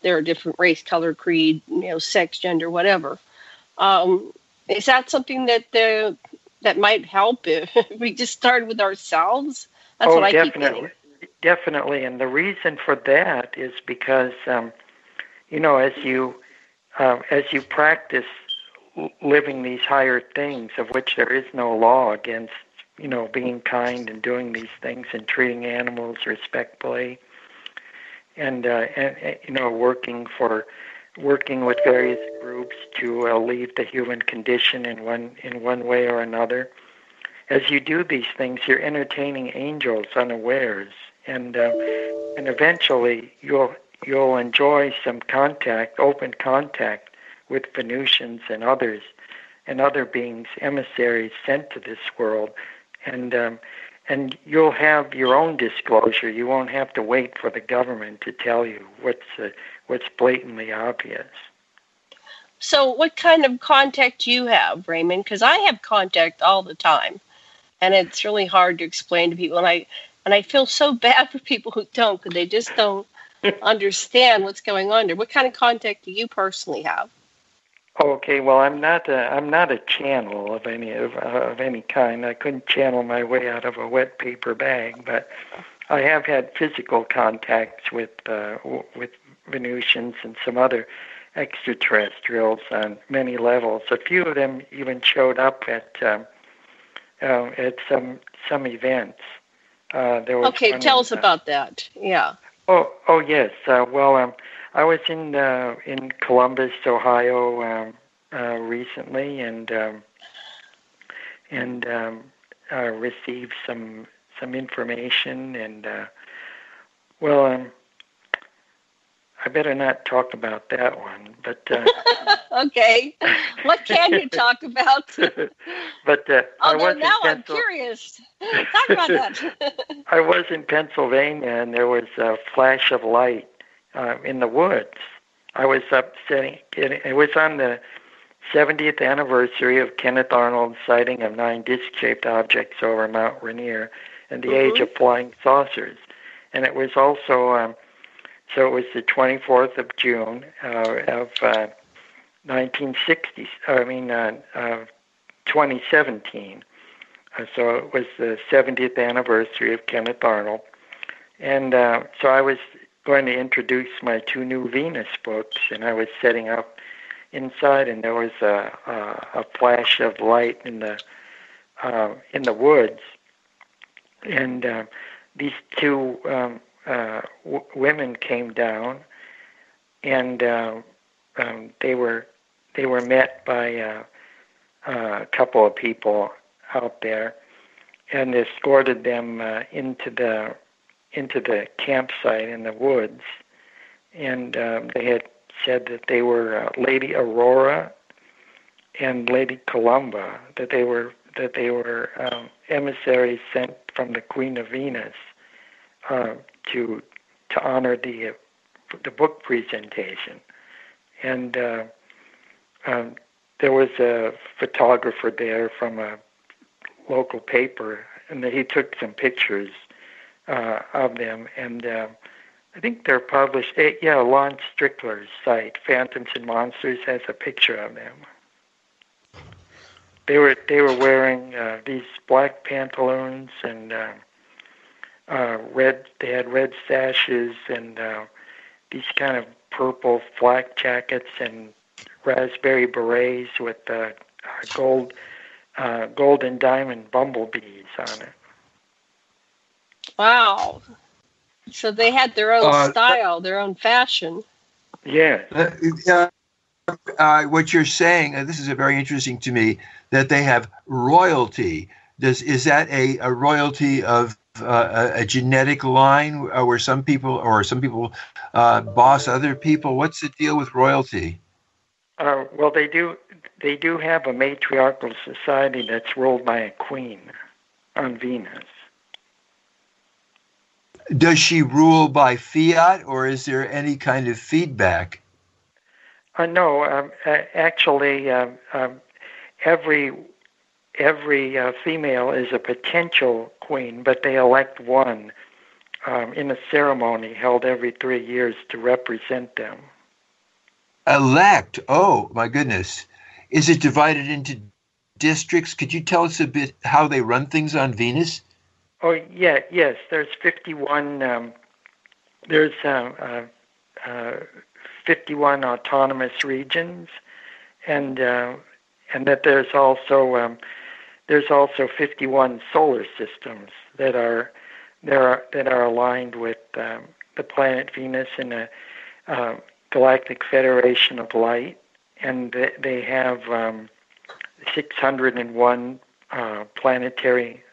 they're a different race, color, creed, you know, sex, gender, whatever. Is that something that might help if we just started with ourselves? That's what I keep getting. Definitely, and the reason for that is because, you know, as you practice living these higher things, of which there is no law against, you know, being kind and doing these things and treating animals respectfully, and you know, working with various groups to alleviate the human condition in one way or another. As you do these things, you're entertaining angels unawares, and eventually you'll enjoy some open contact with Venusians and others, and other beings, emissaries sent to this world, and you'll have your own disclosure. You won't have to wait for the government to tell you what's blatantly obvious. So what kind of contact do you have, Raymond? Because I have contact all the time, and it's really hard to explain to people. And I feel so bad for people who don't, because they just don't understand what's going on there. What kind of contact do you personally have? Okay, well, I'm not a channel of any kind. I couldn't channel my way out of a wet paper bag, but I have had physical contacts with Venusians and some other extraterrestrials on many levels. A few of them even showed up at some events. Okay, tell us about that. Yeah. Oh yes. Well, I was in Columbus, Ohio, recently, and received some information, and I better not talk about that one. But okay, what can you talk about? But I'm curious. Talk about that. I was in Pennsylvania, and there was a flash of light in the woods. I was up sitting. It was on the 70th anniversary of Kenneth Arnold's sighting of 9 disc-shaped objects over Mount Rainier and the age of flying saucers. And it was also, so it was the 24th of June of 2017. So it was the 70th anniversary of Kenneth Arnold. And so I was going to introduce my 2 new Venus books, and I was setting up inside, and there was a flash of light in the woods, and these two women came down, and they were met by a couple of people out there, and escorted them into the campsite in the woods, and they had said that they were Lady Aurora and Lady Columba, that they were emissaries sent from the Queen of Venus to honor the book presentation, and there was a photographer there from a local paper, and he took some pictures of them, and I think they're published. Lon Strickler's site, Phantoms and Monsters, has a picture of them. They were wearing these black pantaloons and red. They had red sashes and these kind of purple flak jackets and raspberry berets with gold and diamond bumblebees on it. Wow. So they had their own style, their own fashion. Yeah. What you're saying, this is very interesting to me, that they have royalty. Is that a royalty of a genetic line where some people boss other people? What's the deal with royalty? Well, they do have a matriarchal society that's ruled by a queen on Venus. Does she rule by fiat, or is there any kind of feedback? No, actually, every female is a potential queen, but they elect one in a ceremony held every 3 years to represent them. Elect? Oh, my goodness. Is it divided into districts? Could you tell us a bit how they run things on Venus? Oh, yes. There's 51. There's 51 autonomous regions, and that there's also 51 solar systems that are aligned with the planet Venus in a galactic federation of light, and they have 601 planetary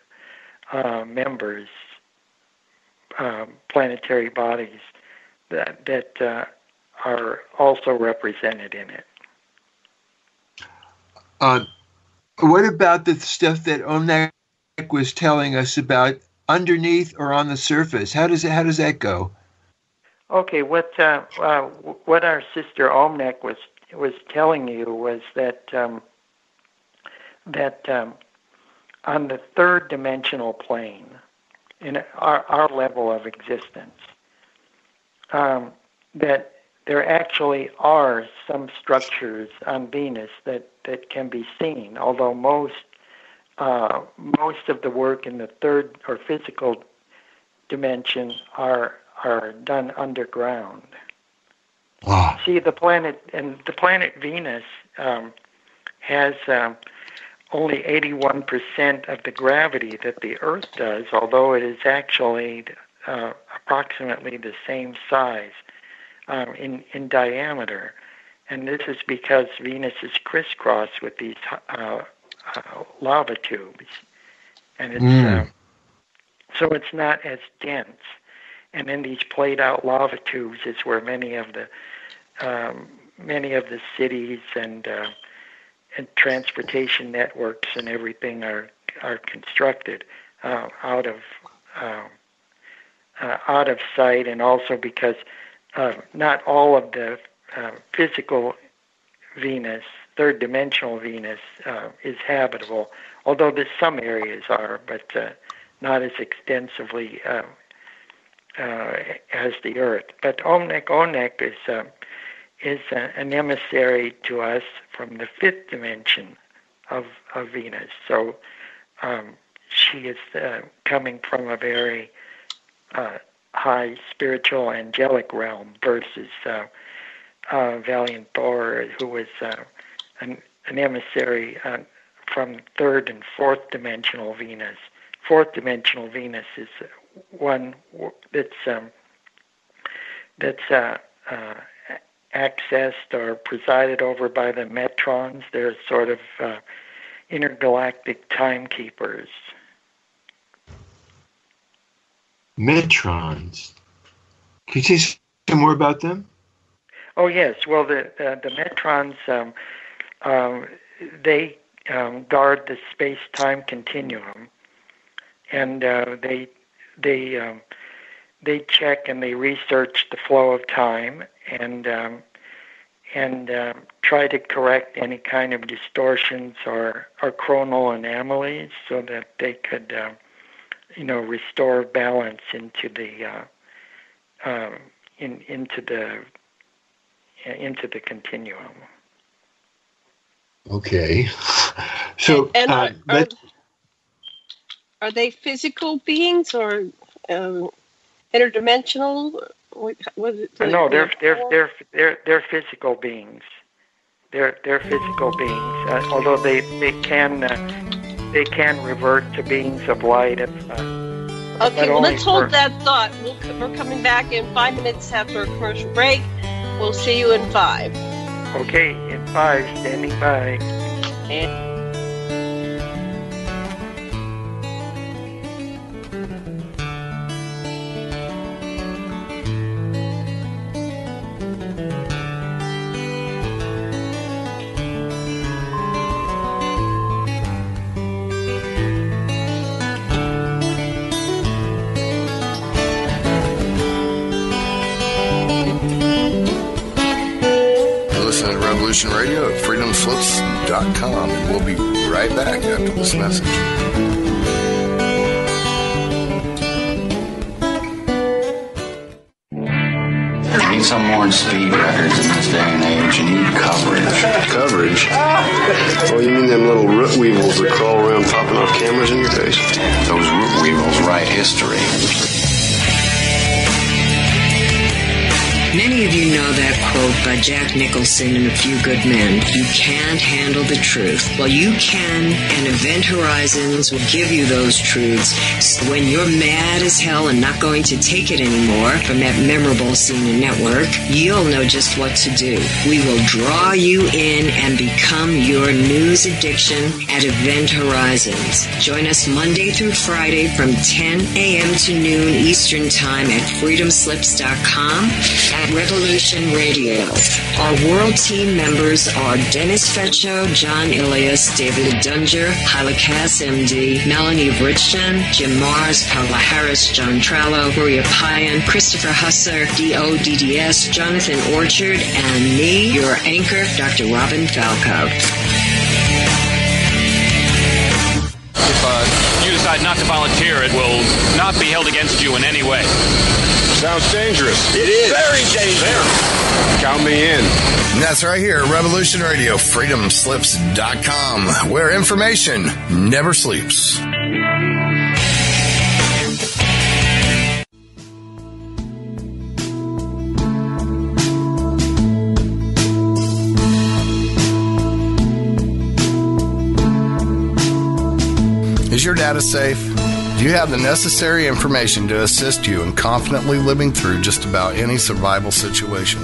members, planetary bodies that are also represented in it. What about the stuff that Omnek was telling us about underneath or on the surface? How does that go? Okay, what our sister Omnek was telling you was that on the third dimensional plane, in our level of existence, that there actually are some structures on Venus that can be seen, although most of the work in the third or physical dimension are done underground. Wow. See, the planet Venus has only 81% of the gravity that the Earth does, although it is actually approximately the same size in diameter. And this is because Venus is crisscrossed with these lava tubes, and it's so it's not as dense. And in these played-out lava tubes is where many of the cities and transportation networks and everything are constructed out of sight, and also because not all of the physical Venus, third-dimensional Venus, is habitable, although some areas are, but not as extensively as the Earth. But Omnek is an emissary to us from the fifth dimension of Venus. So she is coming from a very high spiritual angelic realm versus Valiant Thor, who was an emissary from third and fourth dimensional Venus. Fourth dimensional Venus is one that's accessed or presided over by the Metrons. They're sort of intergalactic timekeepers. Metrons. Can you say some more about them? Oh yes. Well, the Metrons they guard the space-time continuum, and they check and they research the flow of time and try to correct any kind of distortions or chronal anomalies so that they could restore balance into the into the continuum. Okay. So are they physical beings or interdimensional? No, they're physical beings. They're physical beings. Although they can revert to beings of light. Okay, well, let's hold that thought. We're coming back in 5 minutes after a commercial break. We'll see you in 5. Okay, in 5, standing by. Radio at freedomslips.com, and we'll be right back after this message. You need some more than speed records in this day and age. You need coverage. Coverage? Oh, you mean them little root weevils that crawl around popping off cameras in your face? Those root weevils write history. Many of you know that quote by Jack Nicholson in A Few Good Men. You can't handle the truth. Well, you can, and Event Horizons will give you those truths. So when you're mad as hell and not going to take it anymore from that memorable CNN network, you'll know just what to do. We will draw you in and become your news addiction at Event Horizons. Join us Monday through Friday from 10 a.m. to noon Eastern Time at freedomslips.com. Revolution Radio. Our world team members are Dennis Fetcho, John Ilias, David Dunger, Hyla Cass, MD, Melanie Richton, Jim Mars, Paula Harris, John Trallo, Maria Payan, Christopher Husser, DODDS, Jonathan Orchard, and me, your anchor, Dr. Robin Falco. If you decide not to volunteer, it will not be held against you in any way. Sounds dangerous. It is. Very dangerous. Count me in. And that's right here at Revolution Radio, freedomslips.com, where information never sleeps. Is your data safe? Do you have the necessary information to assist you in confidently living through just about any survival situation?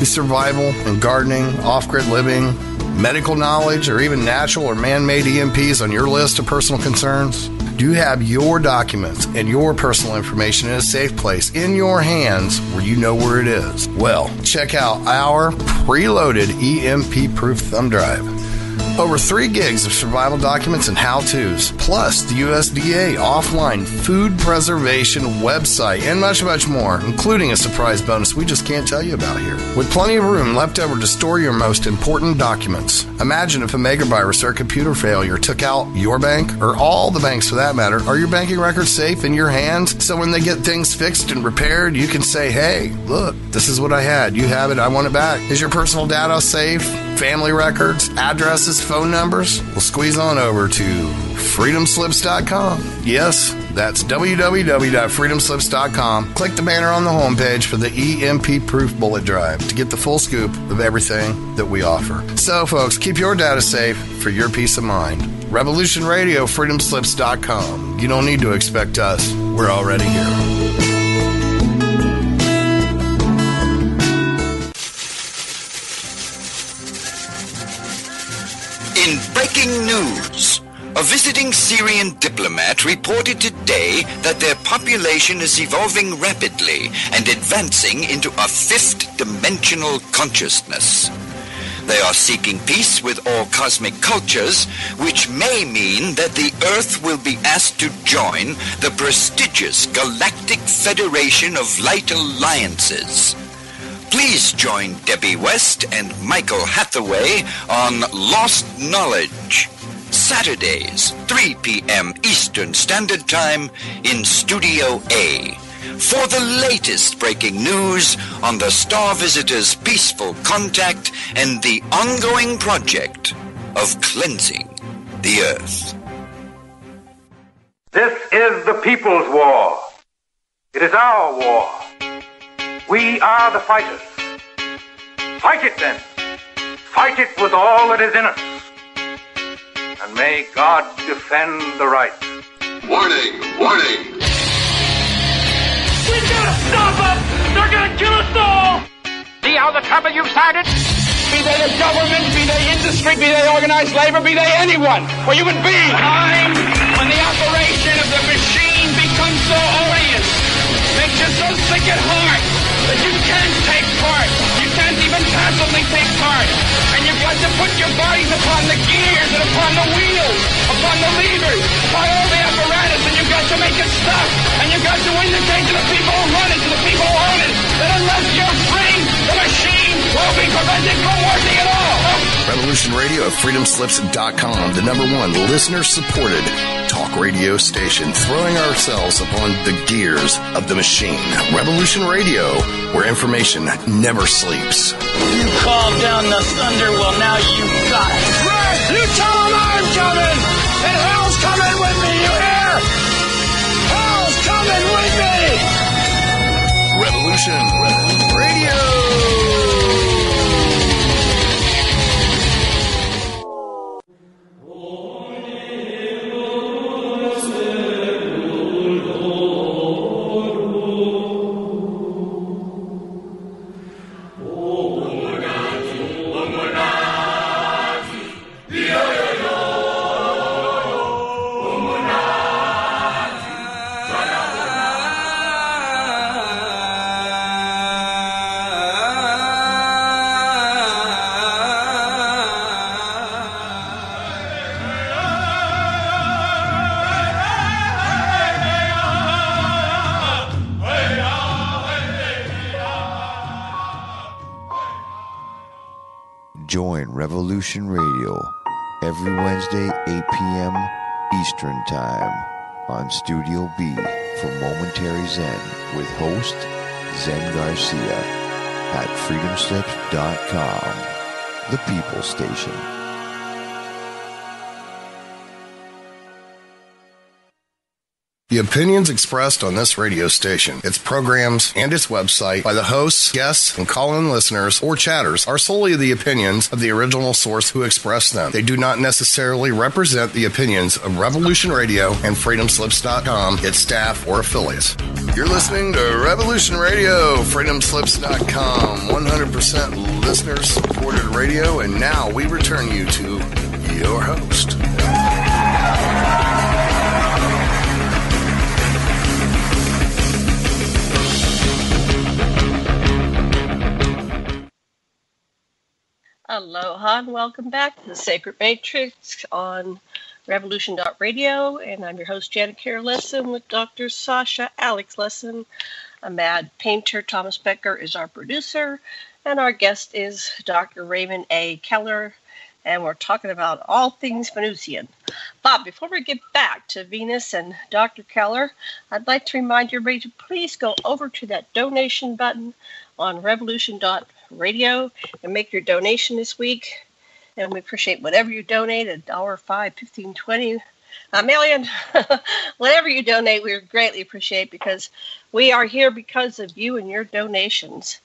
Is survival and gardening, off-grid living, medical knowledge, or even natural or man-made EMPs on your list of personal concerns? Do you have your documents and your personal information in a safe place in your hands where you know where it is? Well, check out our preloaded EMP-proof thumb drive. Over 3 gigs of survival documents and how-tos, plus the USDA offline food preservation website, and much, much more, including a surprise bonus we just can't tell you about here. With plenty of room left over to store your most important documents. Imagine if a megavirus or a computer failure took out your bank, or all the banks for that matter. Are your banking records safe in your hands? So when they get things fixed and repaired, you can say, hey, look, this is what I had. You have it. I want it back. Is your personal data safe family records, addresses, phone numbers? Well, squeeze on over to freedomslips.com. Yes, that's www.freedomslips.com. Click the banner on the homepage for the EMP-proof bullet drive to get the full scoop of everything that we offer. So, folks, keep your data safe for your peace of mind. Revolution Radio, freedomslips.com. You don't need to expect us. We're already here. In breaking news, a visiting Syrian diplomat reported today that their population is evolving rapidly and advancing into a fifth-dimensional consciousness. They are seeking peace with all cosmic cultures, which may mean that the Earth will be asked to join the prestigious Galactic Federation of Light Alliances. Please join Debbie West and Michael Hathaway on Lost Knowledge, Saturdays, 3 p.m. Eastern Standard Time in Studio A, for the latest breaking news on the Star Visitors' peaceful contact and the ongoing project of cleansing the Earth. This is the people's war. It is our war. We are the fighters. Fight it then. Fight it with all that is in us. And may God defend the right. Warning! Warning! We gotta stop them! They're gonna kill us all! See how the trouble you've started? Be they the government, be they industry, be they organized labor, be they anyone, or human beings. Time when the operation of the machine becomes so odious, makes you so sick at heart that you can't take part. You can't even passively take part. And you've got to put your bodies upon the gears and upon the wheels, upon the levers, upon all the apparatus, and you've got to make it stop. And you've got to indicate to the people who run it, to the people who own it, that unless you're free, the machine will be prevented from working at all. Revolution Radio at freedomslips.com, the #1 listener-supported talk radio station, throwing ourselves upon the gears of the machine. Revolution Radio, where information never sleeps. You called down the thunder, well now you got it. Right! You tell them I'm coming! And hell's coming with me, you hear? Hell's coming with me! Revolution Radio! Join Revolution Radio every Wednesday, 8 p.m. Eastern Time on Studio B for Momentary Zen with host Zen Garcia at freedomslips.com, the People Station. The opinions expressed on this radio station, its programs, and its website by the hosts, guests, and call-in listeners or chatters are solely the opinions of the original source who expressed them. They do not necessarily represent the opinions of Revolution Radio and freedomslips.com, its staff, or affiliates. You're listening to Revolution Radio, freedomslips.com, 100% listener-supported radio, and now we return you to your host. Aloha and welcome back to the Sacred Matrix on Revolution.radio, and I'm your host Janet Lesson with Dr. Sasha Alex Lesson, a mad painter. Thomas Becker is our producer, and our guest is Dr. Raymond A. Keller, and we're talking about all things Venusian. Bob, before we get back to Venus and Dr. Keller, I'd like to remind everybody to please go over to that donation button on Revolution.radio and make your donation this week. And we appreciate whatever you donate, $1, $5, $15, $20, $1 million, whatever you donate, we greatly appreciate, because we are here because of you and your donations.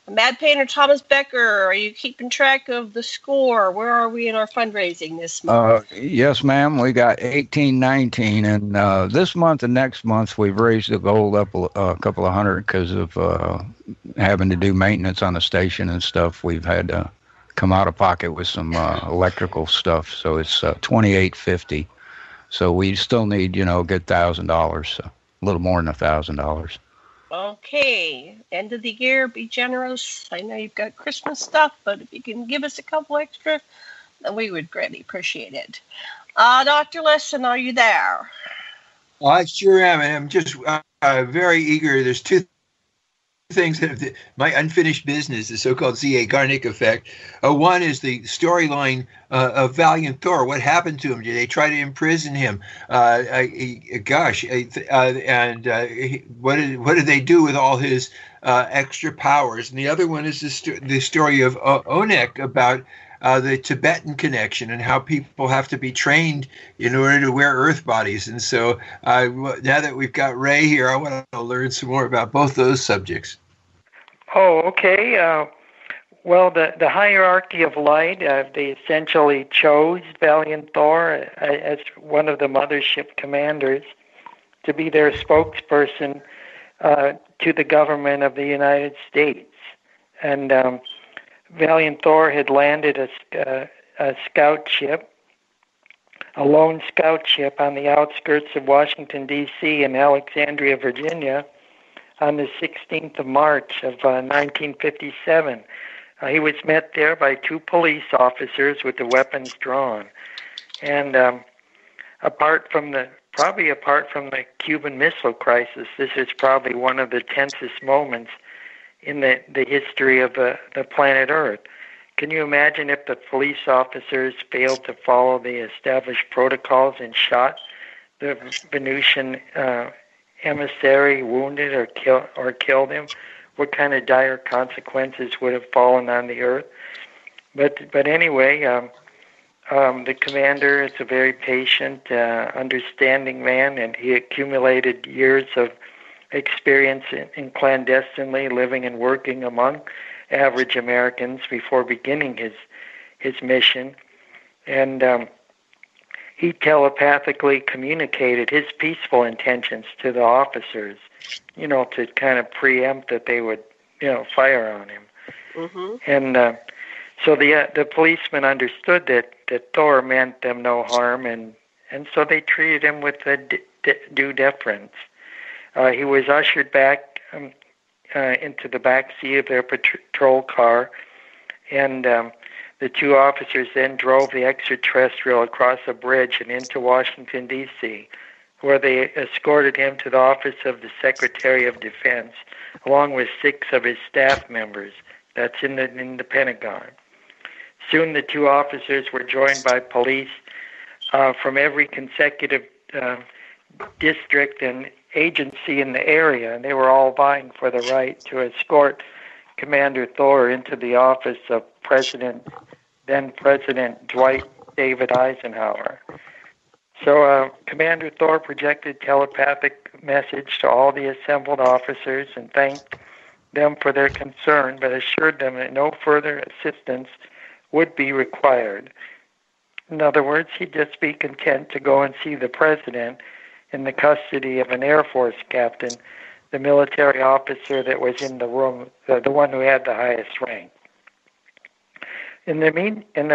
Mad Painter Thomas Becker, are you keeping track of the score? Where are we in our fundraising this month? Yes, ma'am. We got 1819, and this month and next month we've raised the gold up a couple of hundred because of having to do maintenance on the station and stuff. We've had to come out of pocket with some electrical stuff, so it's $28.50. So we still need, good $1,000, so a little more than $1,000. Okay, end of the year, be generous. I know you've got Christmas stuff, but if you can give us a couple extra, then we would greatly appreciate it. Dr. Lesson, are you there? I sure am, and I'm just very eager. There's two things that my unfinished business, the so-called Z.A. Garnick effect. One is the storyline of Valiant Thor. What happened to him? Did they try to imprison him? What did they do with all his extra powers? And the other one is the story of Onek about the Tibetan connection and how people have to be trained in order to wear earth bodies. And so now that we've got Ray here, I want to learn some more about both those subjects. Oh, okay. Well, the hierarchy of light, they essentially chose Valiant Thor as one of the mothership commanders to be their spokesperson to the government of the United States. And Valiant Thor had landed a scout ship, a lone scout ship on the outskirts of Washington, D.C. in Alexandria, Virginia, on the 16th of March of 1957. He was met there by two police officers with the weapons drawn. And apart from the Cuban Missile Crisis, this is probably one of the tensest moments in the history of the planet Earth. Can you imagine if the police officers failed to follow the established protocols and shot the Venusian emissary, wounded or killed him? What kind of dire consequences would have fallen on the Earth? But anyway, the commander is a very patient, understanding man, and he accumulated years of experience in clandestinely living and working among average Americans before beginning his mission. And he telepathically communicated his peaceful intentions to the officers, to kind of preempt that they would, fire on him. Mm-hmm. And so the policemen understood that Thor meant them no harm, and so they treated him with due deference. He was ushered back into the back seat of their patrol car, and the two officers then drove the extraterrestrial across a bridge and into Washington, D.C., where they escorted him to the office of the Secretary of Defense, along with 6 of his staff members. That's in the Pentagon. Soon the two officers were joined by police from every consecutive district and agency in the area, and they were all vying for the right to escort Commander Thor into the office of then President Dwight David Eisenhower. So Commander Thor projected telepathic message to all the assembled officers and thanked them for their concern, but assured them that no further assistance would be required. In other words, he'd just be content to go and see the president in the custody of an Air Force captain, the military officer that was in the room, the one who had the highest rank. In the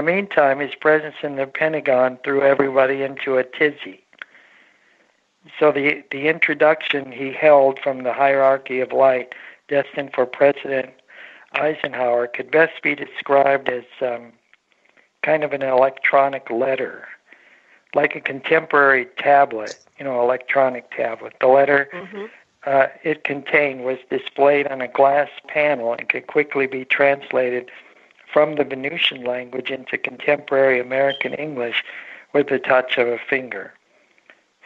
meantime, his presence in the Pentagon threw everybody into a tizzy. So the introduction he held from the hierarchy of light destined for President Eisenhower could best be described as kind of an electronic letter, like a contemporary tablet, electronic tablet. The letter it contained was displayed on a glass panel and could quickly be translated from the Venusian language into contemporary American English with the touch of a finger.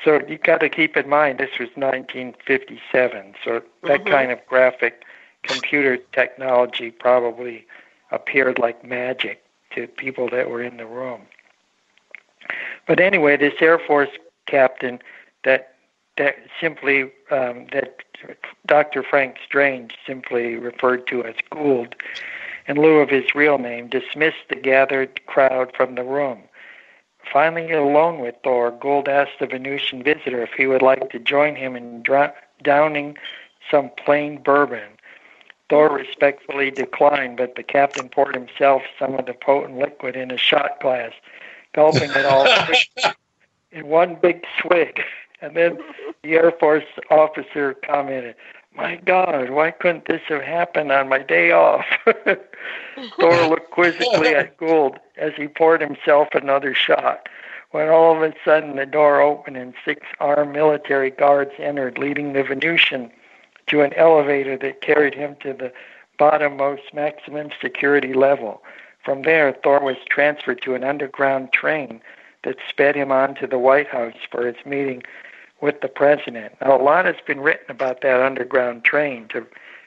So you've got to keep in mind this was 1957, so that kind of graphic computer technology probably appeared like magic to people that were in the room. But anyway, this Air Force captain that Dr. Frank Strange simply referred to as Gould, in lieu of his real name, dismissed the gathered crowd from the room. Finally alone with Thor, Gould asked the Venusian visitor if he would like to join him in downing some plain bourbon. Thor respectfully declined, but the captain poured himself some of the potent liquid in a shot glass, gulping it all in one big swig. And then the Air Force officer commented, "My God, why couldn't this have happened on my day off?" Thor looked quizzically at Gould as he poured himself another shot, when all of a sudden the door opened and 6 armed military guards entered, leading the Venusian to an elevator that carried him to the bottommost maximum security level. From there, Thor was transferred to an underground train that sped him on to the White House for his meeting with the president. Now, a lot has been written about that underground train to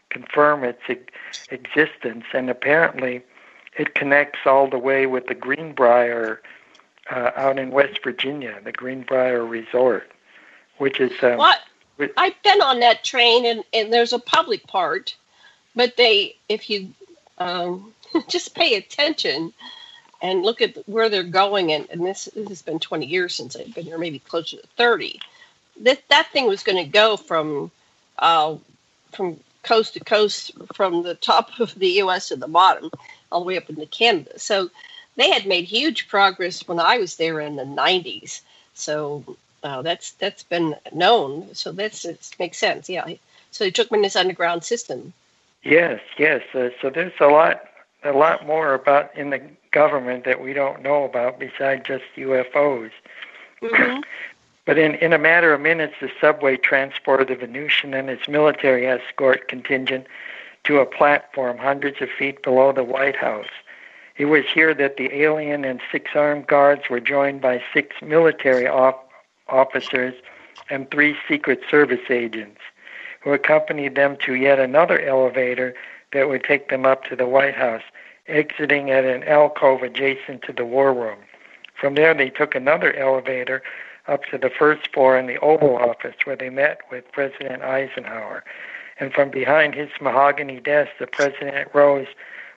confirm its existence, and apparently it connects all the way with the Greenbrier out in West Virginia, the Greenbrier Resort, which is... I've been on that train, and there's a public part, but if you just pay attention and look at where they're going, and this has been 20 years since I've been here, maybe closer to 30, that thing was going to go from coast to coast, from the top of the U.S. to the bottom, all the way up into Canada. So they had made huge progress when I was there in the 90s. So that's been known. So it makes sense, yeah. So they took me in this underground system. Yes. So there's a lot more about in the government that we don't know about besides just UFOs. Mm-hmm. But in a matter of minutes, the subway transported the Venusian and its military escort contingent to a platform hundreds of feet below the White House. It was here that the alien and 6 armed guards were joined by 6 military officers and 3 Secret Service agents, who accompanied them to yet another elevator that would take them up to the White House, exiting at an alcove adjacent to the War Room. From there, they took another elevator up to the first floor in the Oval Office, where they met with President Eisenhower. And from behind his mahogany desk, the president rose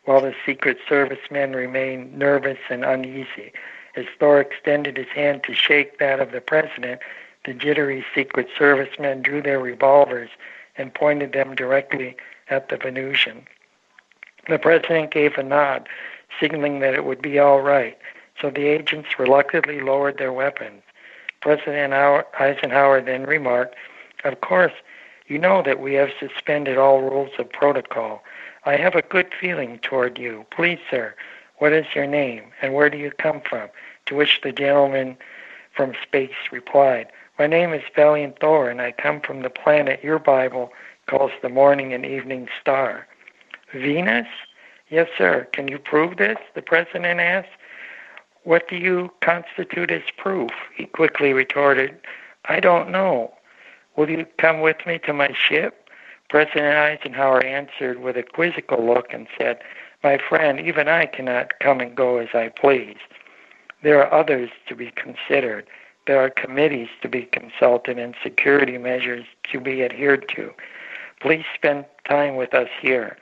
while the Secret Service men remained nervous and uneasy. As Thor extended his hand to shake that of the president, the jittery Secret Service men drew their revolvers and pointed them directly at the Venusian. The president gave a nod, signaling that it would be all right, so the agents reluctantly lowered their weapons. President Eisenhower then remarked, "Of course, you know that we have suspended all rules of protocol. I have a good feeling toward you. Please, sir, what is your name, and where do you come from?" To which the gentleman from space replied, "My name is Valiant Thor, and I come from the planet your Bible calls the morning and evening star." "Venus?" "Yes, sir. Can you prove this?" the president asked. "What do you constitute as proof?" he quickly retorted. "I don't know. Will you come with me to my ship?" President Eisenhower answered with a quizzical look and said, "My friend, even I cannot come and go as I please. There are others to be considered. There are committees to be consulted and security measures to be adhered to. Please spend time with us here.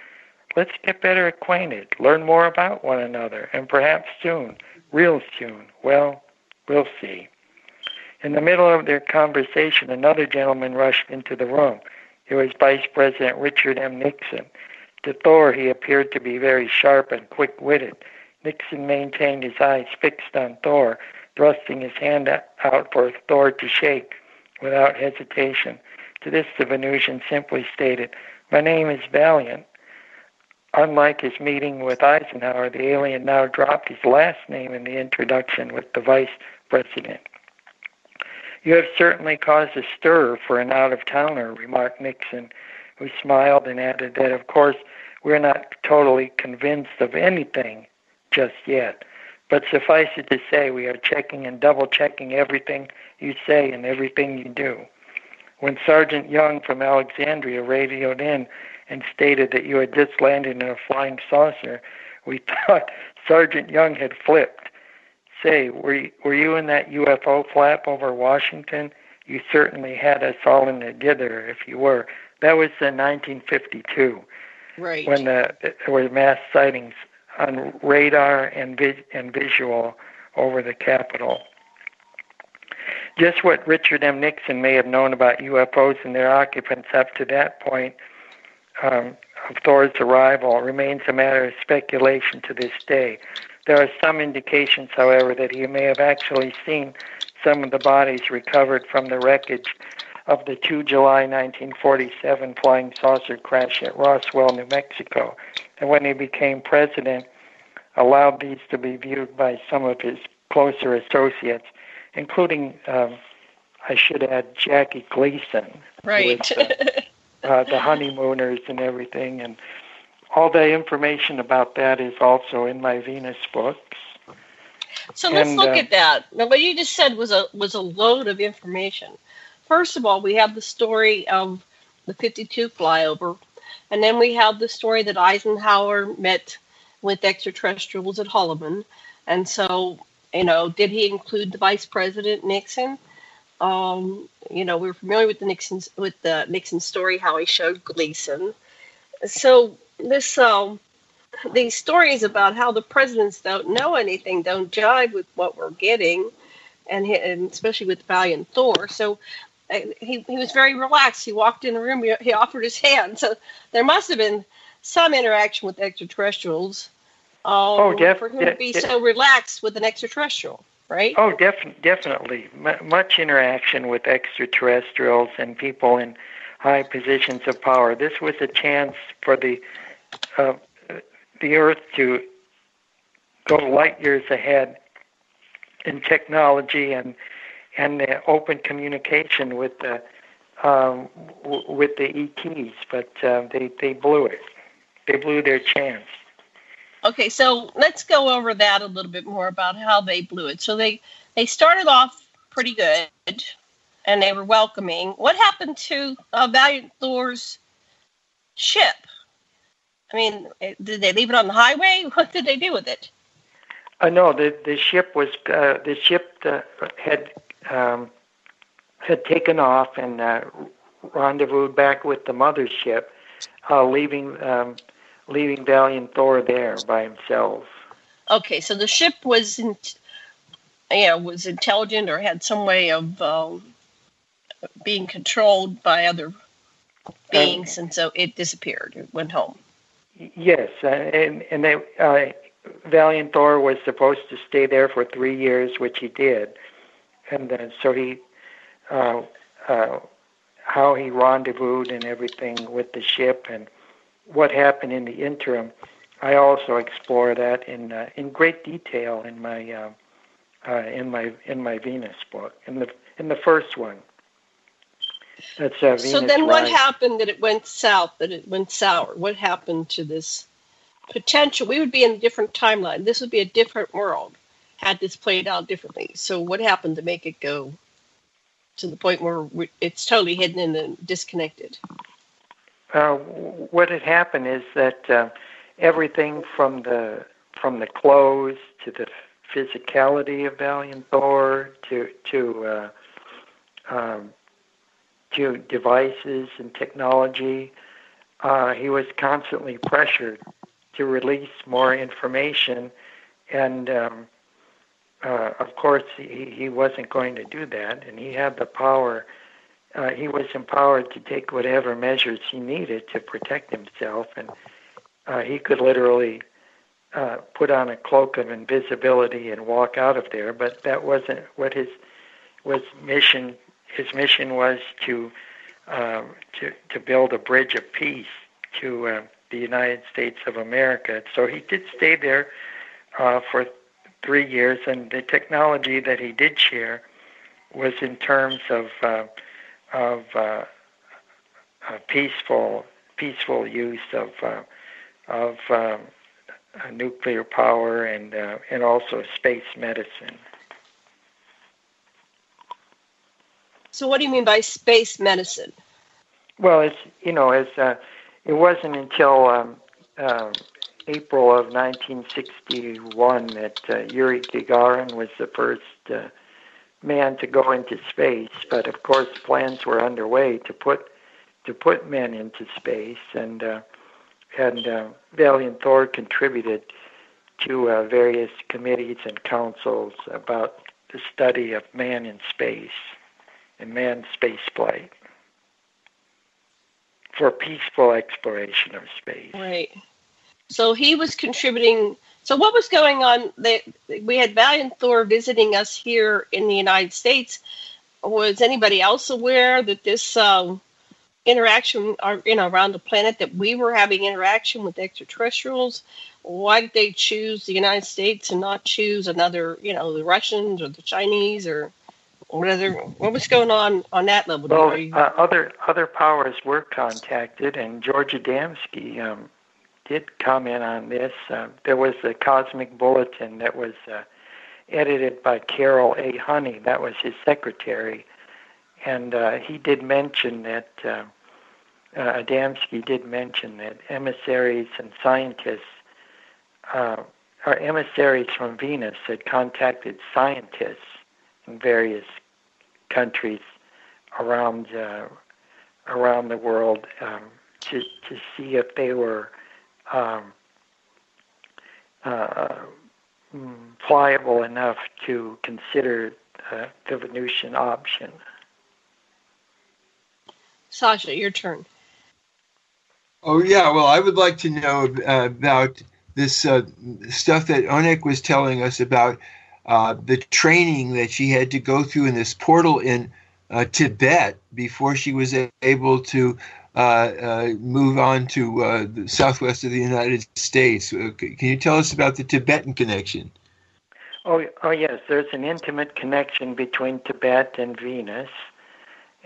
Let's get better acquainted, learn more about one another, and perhaps soon, real soon, well, we'll see." In the middle of their conversation, another gentleman rushed into the room. It was Vice President Richard M. Nixon. To Thor, he appeared to be very sharp and quick-witted. Nixon maintained his eyes fixed on Thor, thrusting his hand out for Thor to shake without hesitation. To this, the Venusian simply stated, "My name is Valiant." Unlike his meeting with Eisenhower, the alien now dropped his last name in the introduction with the vice president. "You have certainly caused a stir for an out-of-towner," remarked Nixon, who smiled and added that, of course, we're not totally convinced of anything just yet. But suffice it to say, we are checking and double-checking everything you say and everything you do. When Sergeant Young from Alexandria radioed in and stated that you had just landed in a flying saucer, We thought Sergeant Young had flipped. Say, were you in that UFO flap over Washington? You certainly had us all in the dither if you were. That was in 1952, right, when there were mass sightings on radar and visual over the Capitol. Just what Richard M. Nixon may have known about UFOs and their occupants up to that point of Thor's arrival remains a matter of speculation to this day. There are some indications, however, that he may have actually seen some of the bodies recovered from the wreckage of the 2 July 1947 flying saucer crash at Roswell, New Mexico, and when he became president, allowed these to be viewed by some of his closer associates, including, I should add, Jackie Gleason, right, the honeymooners and everything, and all the information about that is also in my Venus books. So let's look at that. Now, what you just said was a load of information. First of all, we have the story of the 52 flyover, and then we have the story that Eisenhower met with extraterrestrials at Holloman, and so, did he include the Vice President Nixon? We're familiar with the Nixon story, how he showed Gleason. So this these stories about how the presidents don't know anything don't jive with what we're getting, and especially with Valiant Thor. So he was very relaxed. He walked in the room. He offered his hand. So there must have been some interaction with extraterrestrials. For him to be so relaxed with an extraterrestrial, right? Oh, definitely. Much interaction with extraterrestrials and people in high positions of power. This was a chance for the Earth to go light years ahead in technology and the open communication with the ETs, but they blew it. They blew their chance. Okay, so let's go over that a little bit more about how they blew it. So they started off pretty good, and they were welcoming. What happened to Valiant Thor's ship? I mean, did they leave it on the highway? What did they do with it? No, the ship was had taken off and rendezvoused back with the mothership, leaving Valiant Thor there by himself. Okay, so the ship was intelligent or had some way of being controlled by other beings, and so it disappeared. It went home. Yes, and Valiant Thor was supposed to stay there for 3 years, which he did, and so he how he rendezvoused and everything with the ship and what happened in the interim. I also explore that in great detail in my Venus book, in the first one. That's Venus. So then, what Rise. happened that it went south? That it went sour? What happened to this potential? We would be in a different timeline. This would be a different world had this played out differently. So what happened to make it go to the point where it's totally hidden and disconnected? What had happened is that everything from the clothes to the physicality of Valiant Thor to devices and technology, he was constantly pressured to release more information, and of course he wasn't going to do that, and he had the power. He was empowered to take whatever measures he needed to protect himself, and he could literally put on a cloak of invisibility and walk out of there, but that wasn't what his mission. His mission was to build a bridge of peace to the United States of America. So he did stay there for 3 years, and the technology that he did share was in terms of peaceful use of nuclear power and also space medicine. So what do you mean by space medicine? Well, it wasn't until April of 1961 that Yuri Gagarin was the first man to go into space. But of course, plans were underway to put men into space, and Valiant Thor contributed to various committees and councils about the study of man in space and manned space flight for peaceful exploration of space. Right. So he was contributing. So what was going on? We had Valiant Thor visiting us here in the United States. Was anybody else aware that this interaction, around the planet, that we were having interaction with extraterrestrials? Why did they choose the United States and not choose another, the Russians or the Chinese or whatever? What was going on that level? Well, other powers were contacted, and George Adamski did comment on this. There was a Cosmic Bulletin that was edited by Ariel A. Honey. That was his secretary. And he did mention that, Adamski did mention that emissaries and scientists, or emissaries from Venus had contacted scientists in various countries around the world to see if they were pliable enough to consider the Venusian option. Sasha, your turn. Oh, yeah. Well, I would like to know about this stuff that Onek was telling us about the training that she had to go through in this portal in Tibet before she was able to move on to the southwest of the United States. Can you tell us about the Tibetan connection? Oh yes. There's an intimate connection between Tibet and Venus.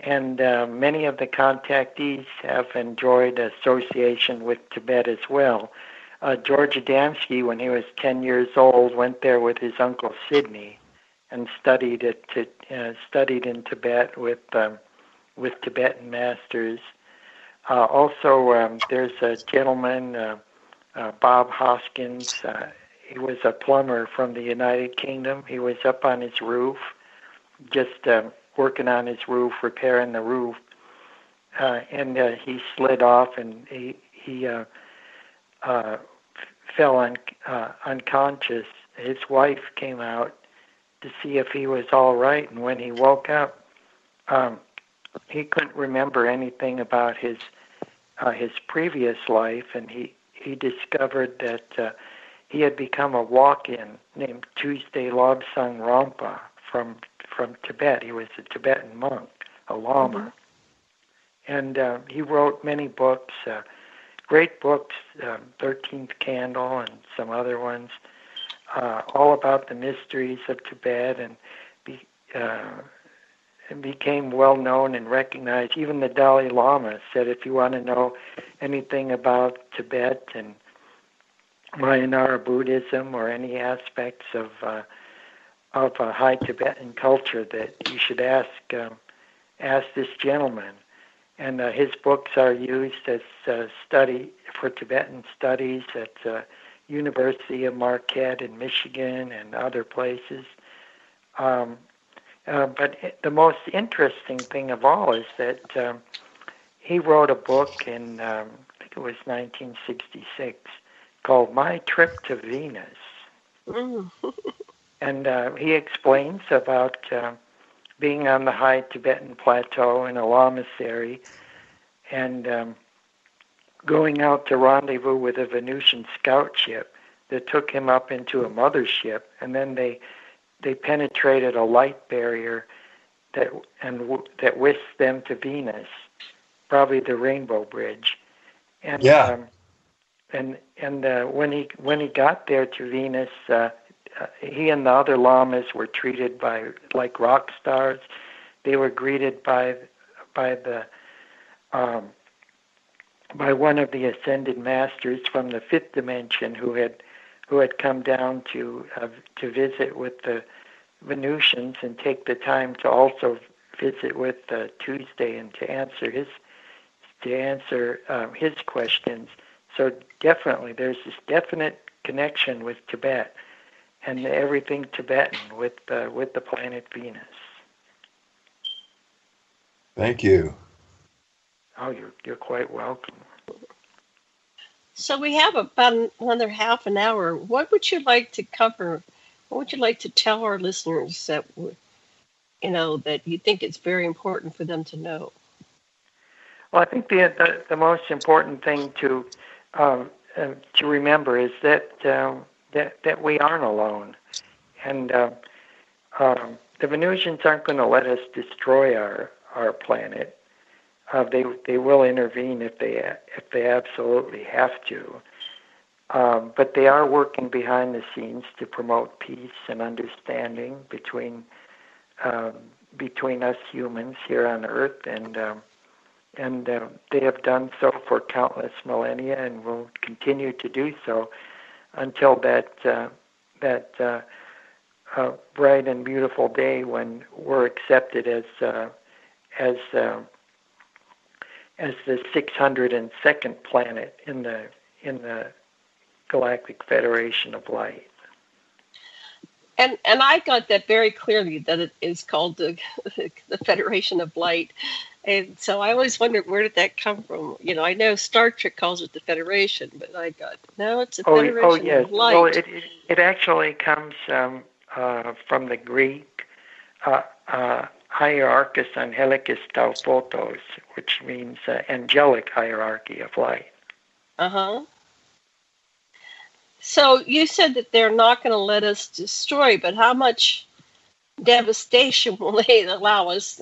And many of the contactees have enjoyed association with Tibet as well. George Adamski, when he was 10 years old, went there with his uncle Sidney and studied in Tibet with Tibetan masters. Also, there's a gentleman, Bob Hoskins. He was a plumber from the United Kingdom. He was up on his roof, just working on his roof, repairing the roof, and he slid off, and he fell unconscious. His wife came out to see if he was all right, and when he woke up, he couldn't remember anything about his previous life, and he discovered that he had become a walk-in named Tuesday Lobsang Rampa from Tibet. He was a Tibetan monk, a lama. And he wrote many books, great books, 13th Candle and some other ones, all about the mysteries of Tibet, and became well known and recognized. Even the Dalai Lama said, if you want to know anything about Tibet and Mayanaara Buddhism or any aspects of high Tibetan culture, that you should ask this gentleman. And his books are used as study for Tibetan studies at University of Marquette in Michigan and other places. But the most interesting thing of all is that he wrote a book in, I think it was 1966, called My Trip to Venus. And he explains about being on the high Tibetan plateau in a lamasery and going out to rendezvous with a Venusian scout ship that took him up into a mothership, and then they penetrated a light barrier that whisked them to Venus, probably the Rainbow Bridge. And when he got there to Venus, he and the other lamas were treated like rock stars. They were greeted by one of the ascended masters from the fifth dimension who had come down to visit with the Venusians and take the time to also visit with Tuesday and to answer his questions. So definitely, there's this definite connection with Tibet and everything Tibetan with the planet Venus. Thank you. Oh, you're quite welcome. So we have about another half an hour. What would you like to cover? What would you like to tell our listeners that that you think it's very important for them to know? Well, I think the most important thing to remember is that we aren't alone, and the Venusians aren't going to let us destroy our planet. They will intervene if they absolutely have to, but they are working behind the scenes to promote peace and understanding between us humans here on Earth, and they have done so for countless millennia and will continue to do so until that bright and beautiful day when we're accepted as the 602nd planet in the Galactic Federation of Light. And I got that very clearly, that it is called the Federation of Light. And so I always wondered, where did that come from? I know Star Trek calls it the Federation, but I got, no, it's a Federation of Light. Well, it actually comes from the Greek hierarchus angelicus tau photos, which means angelic hierarchy of light. Uh-huh. So you said that they're not going to let us destroy, but how much devastation will they allow us?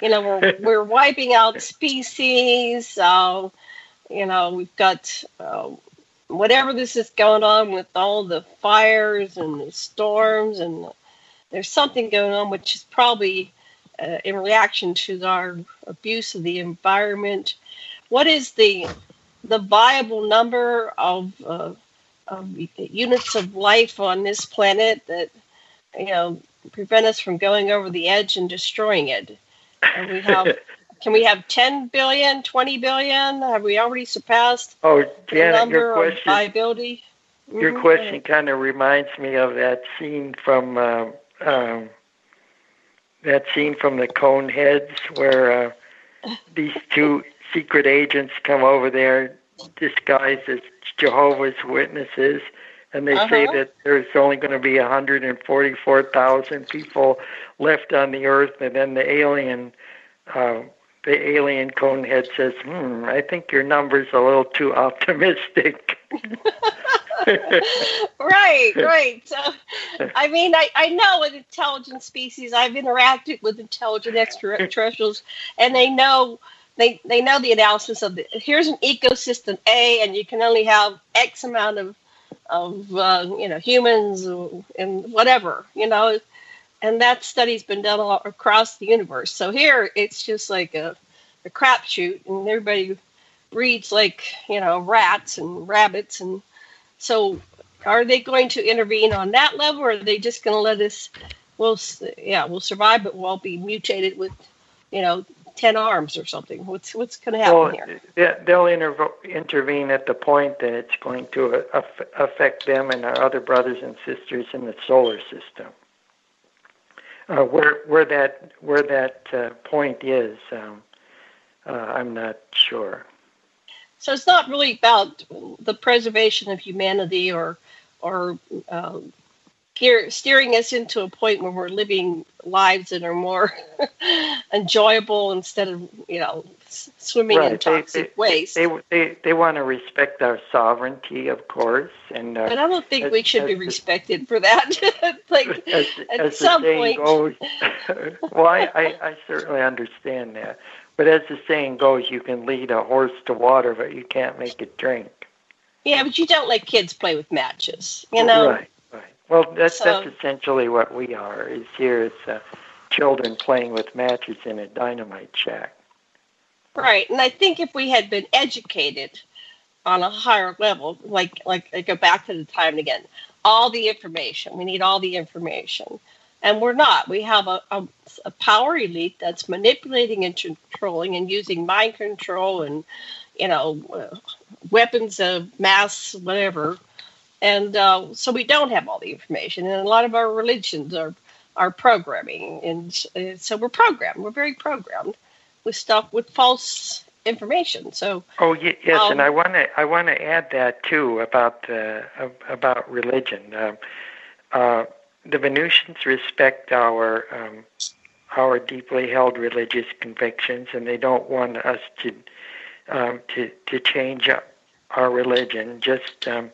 We're wiping out species. We've got whatever this is going on with all the fires and the storms, and there's something going on which is probably in reaction to our abuse of the environment. What is the viable number of units of life on this planet that prevent us from going over the edge and destroying it? And can we have 10 billion, 20 billion? Have we already surpassed Janet, the number of viability? Your question kind of reminds me of that scene from the Coneheads, where these two secret agents come over there disguised as Jehovah's Witnesses, and they say that there's only going to be 144,000 people left on the earth, and then the alien Conehead says, I think your number's a little too optimistic. Right. I mean, I know an intelligent species. I've interacted with intelligent extraterrestrials, and they know the analysis of here's an ecosystem A, and you can only have X amount of humans and whatever, and that study's been done all across the universe. So here it's just like a crapshoot, and everybody breeds like rats and rabbits, and so are they going to intervene on that level, or are they just going to let us? We'll survive, but we'll be mutated with 10 arms or something. What's going to happen here? They'll intervene at the point that it's going to affect them and our other brothers and sisters in the solar system. Where that point is, I'm not sure. So it's not really about the preservation of humanity or steering us into a point where we're living lives that are more enjoyable instead of swimming in toxic waste. They want to respect our sovereignty, of course, and but I don't think we should be respected for that. At some point. Goes, well, I certainly understand that, but as the saying goes, you can lead a horse to water, but you can't make it drink. Yeah, but you don't let kids play with matches, Right. Well, that's essentially what we are, is here as children playing with matches in a dynamite shack. Right, and I think if we had been educated on a higher level, like I go back to the time and again, all the information, we need all the information. And we're not. We have a power elite that's manipulating and controlling and using mind control and, weapons of mass, whatever. And so we don't have all the information. And a lot of our religions are programming. And so we're programmed. We're very programmed with stuff with false information. So yes, and I want to add that too about religion. The Venusians respect our deeply held religious convictions, and they don't want us to change our religion. Just I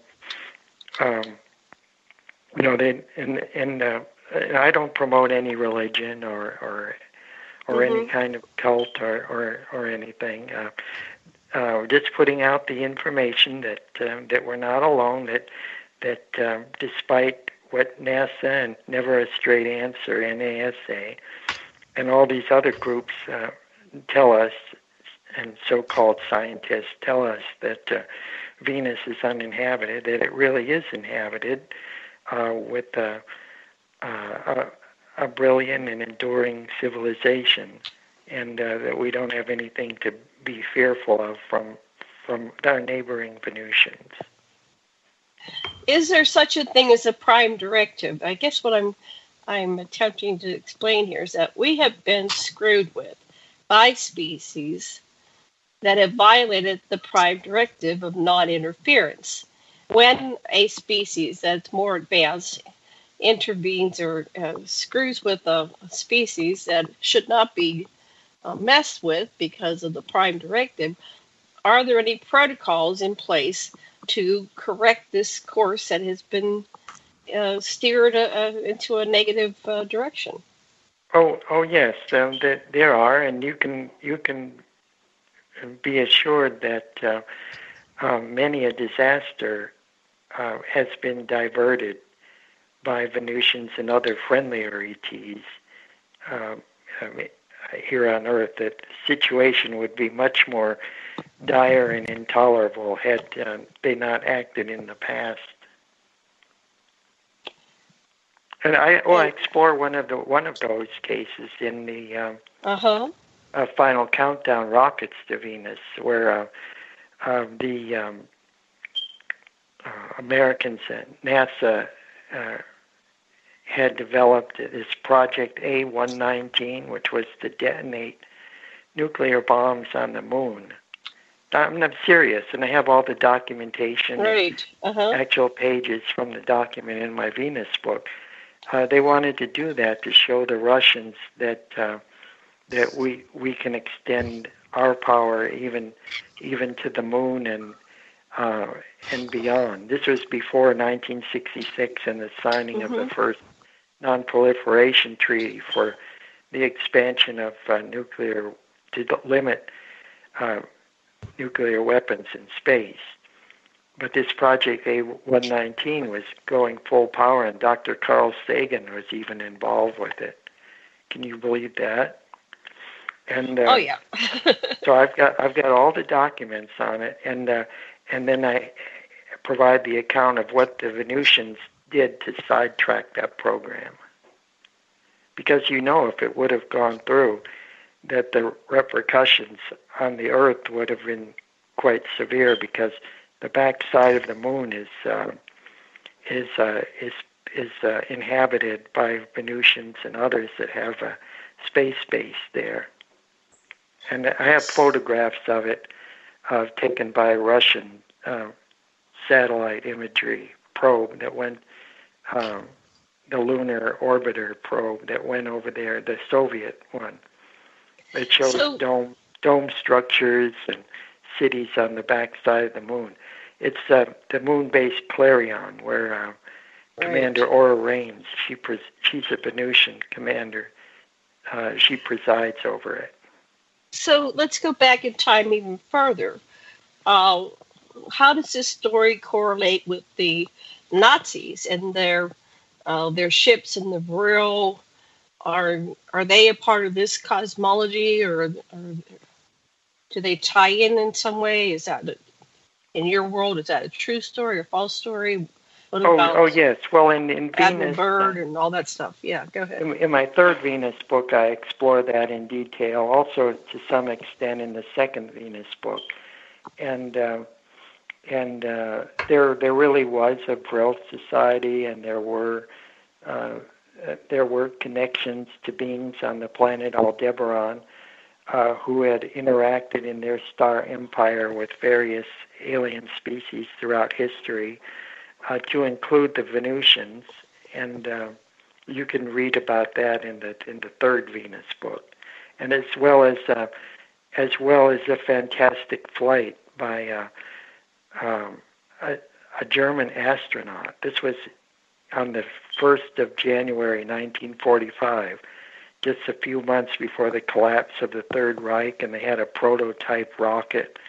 don't promote any religion or any kind of cult or anything. Just putting out the information that we're not alone. That despite what NASA and Never a Straight Answer, NASA, and all these other groups tell us, and so-called scientists tell us that Venus is uninhabited, that it really is inhabited with a brilliant and enduring civilization, and that we don't have anything to be fearful of from our neighboring Venusians. Is there such a thing as a prime directive? I guess what I'm attempting to explain here is that we have been screwed with by species that have violated the prime directive of non-interference. When a species that's more advanced intervenes or screws with a species that should not be messed with because of the prime directive, are there any protocols in place to correct this course that has been steered into a negative direction? Oh yes, there are, and you can be assured that many a disaster has been diverted by Venusians and other friendlier ETs here on Earth. That the situation would be much more dire and intolerable had they not acted in the past. And I explore one of those cases in the Final Countdown Rockets to Venus, where the Americans at NASA had developed this Project A-119, which was to detonate nuclear bombs on the moon. I'm serious, and I have all the documentation, actual pages from the document in my Venus book. They wanted to do that to show the Russians that we can extend our power even to the moon and beyond. This was before 1966 and the signing of the first non-proliferation treaty for the expansion of nuclear to limit nuclear weapons in space. But this Project A-119 was going full power, and Dr. Carl Sagan was even involved with it. Can you believe that? And oh yeah. So I've got all the documents on it, and then I provide the account of what the Venusians did to sidetrack that program. Because if it would have gone through, that the repercussions on the Earth would have been quite severe, because the backside of the moon is inhabited by Venusians and others that have a space base there. And I have photographs of it taken by a Russian satellite imagery probe that went, the lunar orbiter probe that went over there, the Soviet one. It shows dome structures and cities on the backside of the moon. It's the moon-based Clarion, where Commander Aura Raines, she's a Venusian commander. She presides over it. So let's go back in time even further. How does this story correlate with the Nazis and their ships in the Vril? Are they a part of this cosmology, or do they tie in some way? Is that, in your world, is that a true story or false story? What about yes. Well, in Admiral Venus, Byrd and all that stuff. Yeah, go ahead. In my third Venus book, I explore that in detail. Also, to some extent, in the second Venus book, and And there really was a Vril society, and there were connections to beings on the planet Aldebaran who had interacted in their star empire with various alien species throughout history, to include the Venusians, and you can read about that in the third Venus book, and as well as a fantastic flight by a German astronaut. This was on the 1st of January 1945, just a few months before the collapse of the Third Reich, and they had a prototype rocket.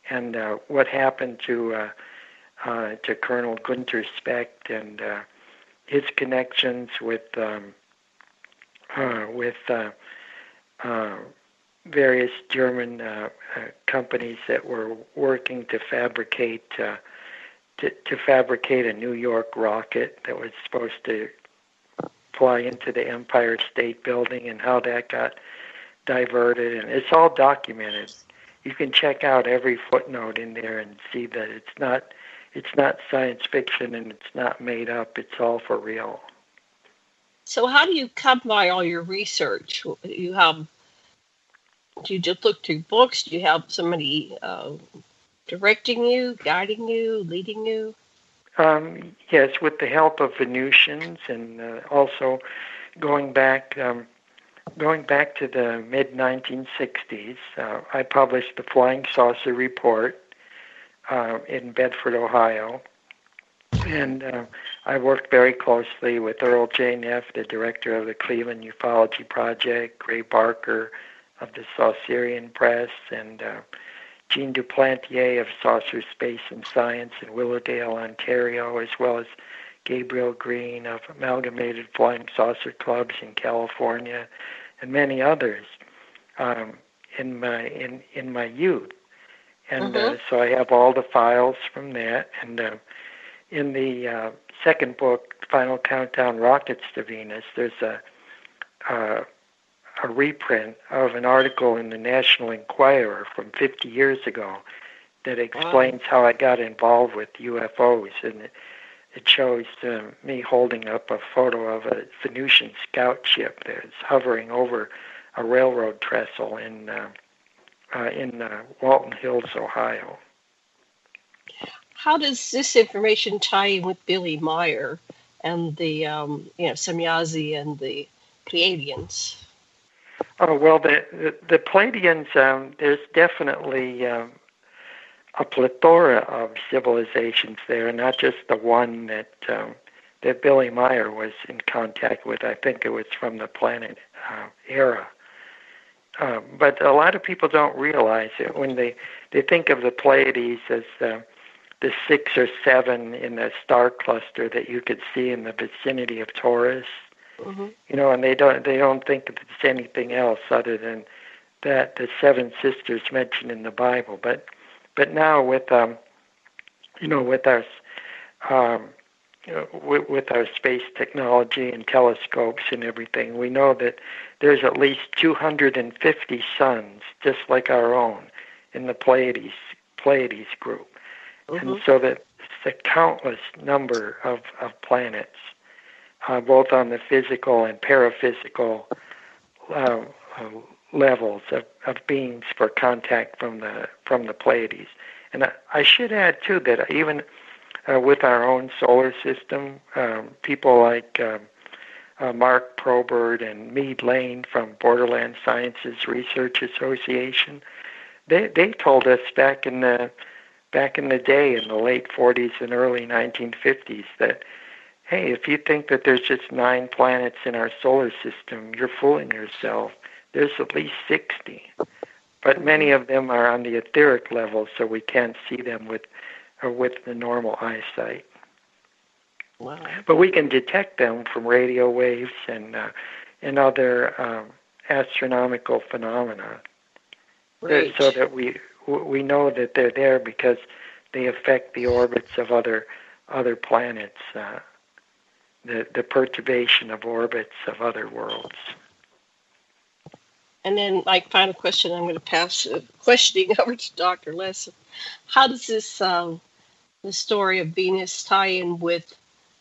And what happened to Colonel Gunther Specht and his connections with various German companies that were working to fabricate a New York rocket that was supposed to fly into the Empire State Building, and how that got diverted, and it's all documented. You can check out every footnote in there and see that it's not science fiction, and it's not made up. It's all for real. So how do you come by all your research? Do you just look through books? Do you have somebody directing you, guiding you, leading you? Yes, with the help of Venusians, and also going back to the mid-1960s. I published the Flying Saucer Report in Bedford, Ohio, and I worked very closely with Earl J. Neff, the director of the Cleveland Ufology Project, Ray Barker of the Saucerian Press, and Jean Duplantier of Saucer Space and Science in Willowdale, Ontario, as well as Gabriel Green of Amalgamated Flying Saucer Clubs in California, and many others in my youth. And so I have all the files from that. And in the second book, Final Countdown Rockets to Venus, there's a reprint of an article in the National Enquirer from 50 years ago that explains how I got involved with UFOs, and it shows me holding up a photo of a Venusian scout ship that's hovering over a railroad trestle in Walton Hills, Ohio. How does this information tie in with Billy Meyer and the Semyazi and the Pleiadians? Oh, well, the Pleiadians, there's definitely a plethora of civilizations there, not just the one that Billy Meyer was in contact with. I think it was from the planet Era. But a lot of people don't realize it when they think of the Pleiades as the 6 or 7 in the star cluster that you could see in the vicinity of Taurus. Mm-hmm. And they don't think it's anything else other than that the 7 sisters mentioned in the Bible. But now with our space technology and telescopes and everything, we know that there's at least 250 suns, just like our own, in the Pleiades group. Mm-hmm. And so that it's a countless number of planets, both on the physical and paraphysical levels of beings for contact from the Pleiades. And I should add too that even with our own solar system, people like Mark Probert and Meade Lane from Borderland Sciences Research Association, they told us back in the day in the late 40s and early 1950s that, hey, if you think that there's just 9 planets in our solar system, you're fooling yourself. There's at least 60. But many of them are on the etheric level, so we can't see them with the normal eyesight. Wow. But we can detect them from radio waves and other astronomical phenomena. Right. So that we know that they're there because they affect the orbits of other planets, the perturbation of orbits of other worlds. And then, final question, I'm going to pass questioning over to Dr. Lesson. How does this the story of Venus tie in with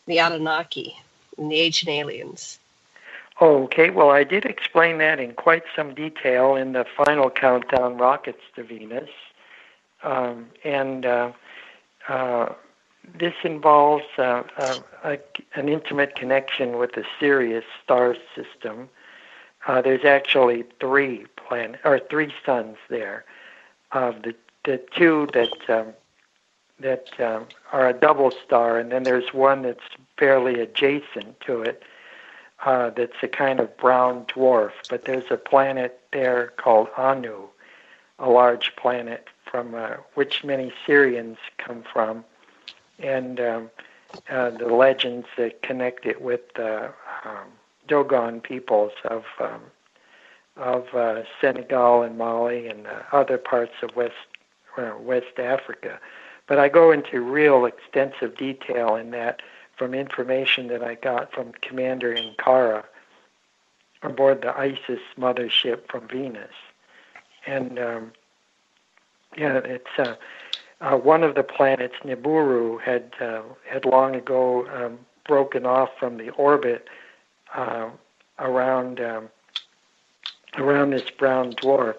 the Anunnaki and the ancient aliens? Okay, well, I did explain that in quite some detail in the final countdown, Rockets to Venus. This involves an intimate connection with the Sirius star system. There's actually three suns there. The two that are a double star, and then there's one that's fairly adjacent to it. That's a kind of brown dwarf, but there's a planet there called Anu, a large planet from which many Syrians come from, and the legends that connect it with the Dogon peoples of Senegal and Mali and other parts of West Africa. But I go into real extensive detail in that from information that I got from Commander Inkara aboard the ISIS mothership from Venus. And it's one of the planets, Nibiru, had long ago broken off from the orbit around this brown dwarf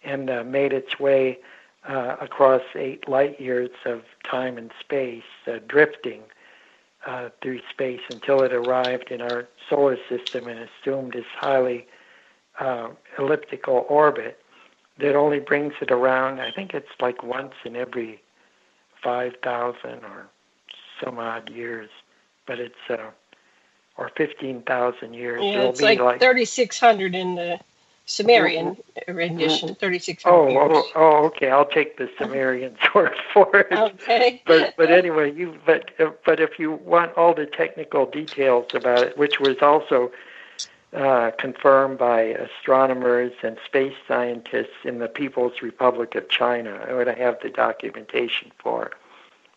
and made its way across 8 light years of time and space, drifting through space until it arrived in our solar system and assumed this highly elliptical orbit that only brings it around. I think it's like once in every 5,000 or some odd years, but it's or 15,000 years. Yeah, it's like 3,600 in the Sumerian rendition. 3,600 years. Oh, okay. I'll take the Sumerian word for it. Okay. But anyway, but if you want all the technical details about it, which was also confirmed by astronomers and space scientists in the People's Republic of China, what I have the documentation for,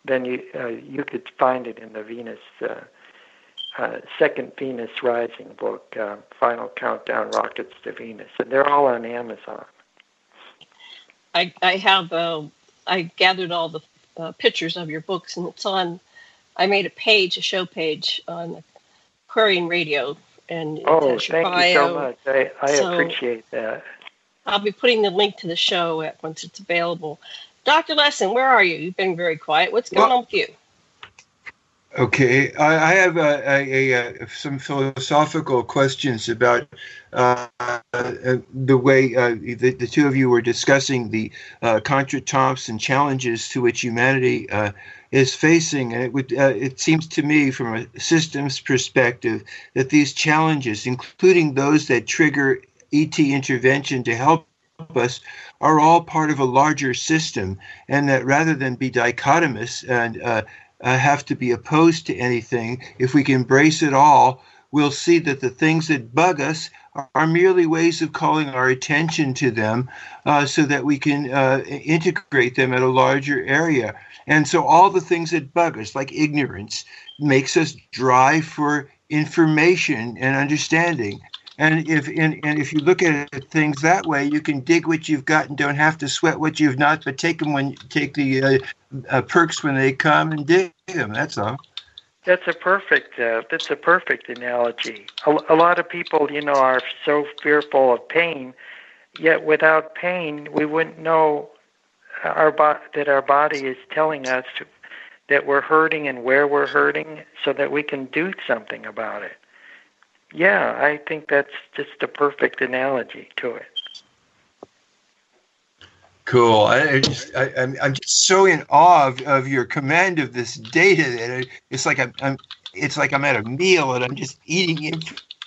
then you could find it in the Venus. Second Venus Rising book, Final Countdown, Rockets to Venus, and they're all on Amazon. I gathered all the pictures of your books, and it's on. I made a show page on Aquarian Radio, and it has your bio. You so much. I appreciate that. I'll be putting the link to the show once it's available. Dr. Lesson, where are you? You've been very quiet. What's going on with you? Okay, I have some philosophical questions about the way the two of you were discussing the contretemps and challenges to which humanity is facing. And it seems to me, from a systems perspective, that these challenges, including those that trigger ET intervention to help us, are all part of a larger system, and that rather than be dichotomous and have to be opposed to anything, if we can embrace it all, we'll see that the things that bug us are merely ways of calling our attention to them so that we can integrate them at a larger area. And so all the things that bug us, like ignorance, makes us drive for information and understanding. And if you look at things that way, you can dig what you've got and don't have to sweat what you've not, but take the perks when they come and dig them. That's all. That's a perfect analogy. A lot of people, are so fearful of pain, yet without pain, we wouldn't know that our body is telling us that we're hurting and where we're hurting, so that we can do something about it. Yeah, I think that's just a perfect analogy to it. Cool. I'm just so in awe of your command of this data that it's like I'm at a meal and I'm just eating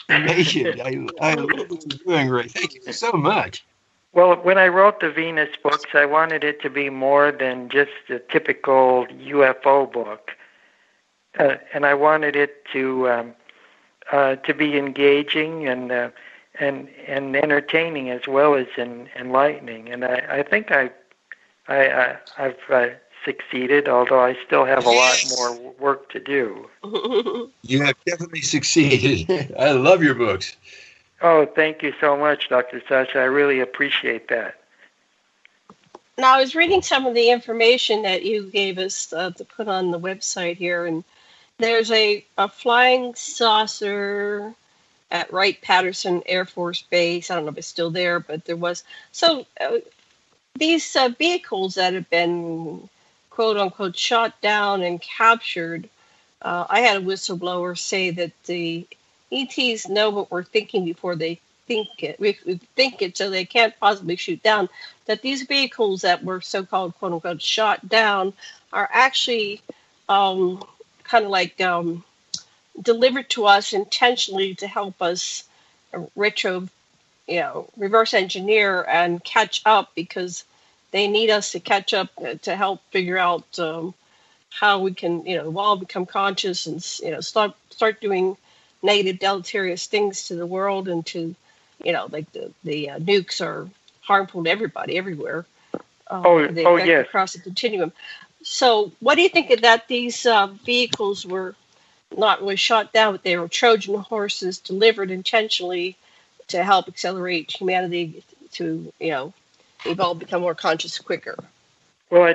information. I love what you're doing, Ray. Thank you so much. Well, when I wrote the Venus books, I wanted it to be more than just a typical UFO book, and I wanted it to be engaging and entertaining as well as enlightening. And I think I've succeeded, although I still have a lot more work to do. You have definitely succeeded. I love your books. Oh, thank you so much, Dr. Sasha. I really appreciate that. Now, I was reading some of the information that you gave us to put on the website here, and there's a flying saucer at Wright-Patterson Air Force Base. I don't know if it's still there, but there was. So these vehicles that have been, quote unquote, shot down and captured, I had a whistleblower say that the ETs know what we're thinking before they think it. We think it, so they can't possibly shoot down. That these vehicles that were so-called, quote unquote, shot down are actually kind of like delivered to us intentionally to help us reverse engineer and catch up, because they need us to catch up to help figure out how we can, all become conscious and, start doing negative, deleterious things to the world and to, like the nukes are harmful to everybody everywhere. Yes. Across the continuum. So what do you think of that? These vehicles were not really shot down, but they were Trojan horses delivered intentionally to help accelerate humanity to, evolve, become more conscious quicker. Well, I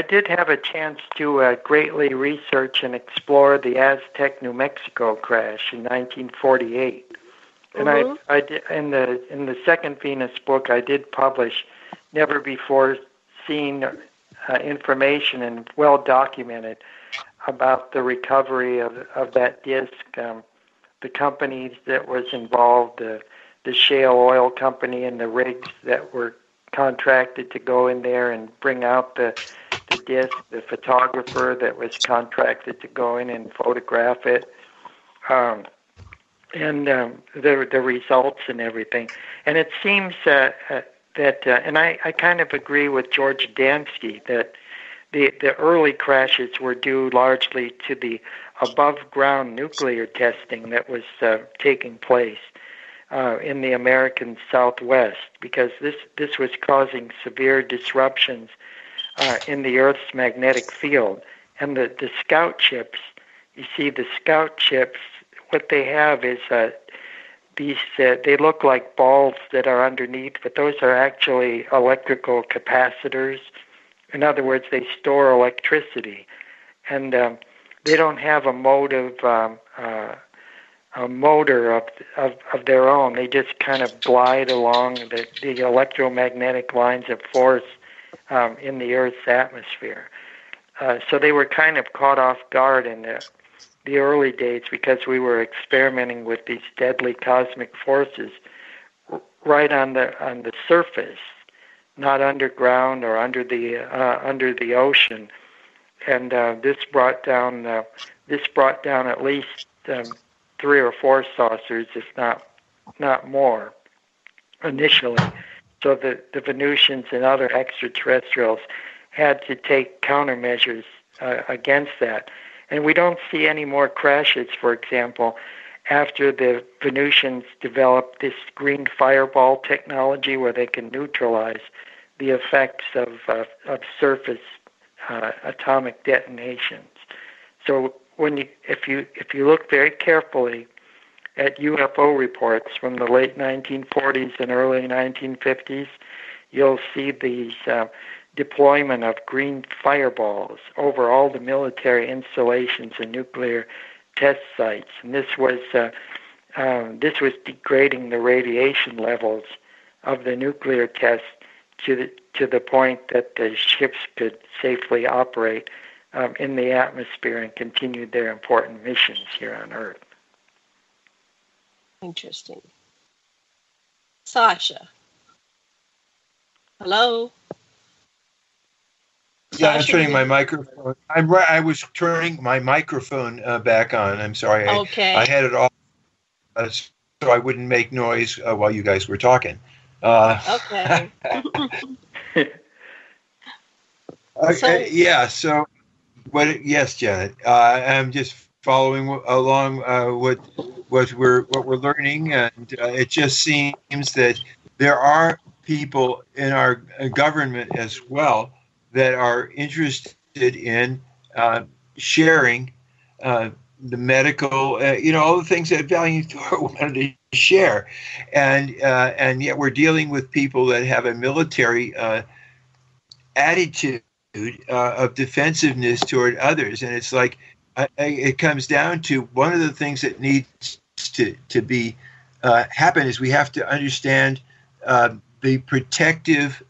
did have a chance to greatly research and explore the Aztec, New Mexico crash in 1948. And I did, in the second Venus book, I did publish never before seen information and well documented about the recovery of that disc, the companies that was involved, the shale oil company and the rigs that were contracted to go in there and bring out the disc, the photographer that was contracted to go in and photograph it, and the results and everything. And it seems that and I kind of agree with George Dansky that the early crashes were due largely to the above-ground nuclear testing that was taking place in the American Southwest, because this was causing severe disruptions in the Earth's magnetic field. And the scout ships, you see, the scout ships, what they have is these, they look like balls that are underneath, but those are actually electrical capacitors. In other words, they store electricity, and they don't have a motor of their own. They just kind of glide along the electromagnetic lines of force in the Earth's atmosphere. So they were kind of caught off guard in the early days, because we were experimenting with these deadly cosmic forces right on the surface, not underground or under the ocean, and this brought down at least 3 or 4 saucers, if not more, initially. So the Venusians and other extraterrestrials had to take countermeasures against that. And we don't see any more crashes, for example, after the Venusians developed this green fireball technology where they can neutralize the effects of surface atomic detonations. So if you look very carefully at UFO reports from the late 1940s and early 1950s, you'll see these deployment of green fireballs over all the military installations and nuclear test sites, and this was degrading the radiation levels of the nuclear tests to the point that the ships could safely operate in the atmosphere and continue their important missions here on Earth. Interesting. Sasha. Hello? Yeah, I'm turning my microphone. I was turning my microphone back on. I'm sorry. Okay. I had it off so I wouldn't make noise while you guys were talking. Okay. Okay. Yeah. So, yes, Janet. I'm just following along what we're learning, and it just seems that there are people in our government as well that are interested in sharing the medical, all the things that Valiant Thor wanted to share, and yet we're dealing with people that have a military attitude of defensiveness toward others. And it's like it comes down to one of the things that needs to be happen is we have to understand the protective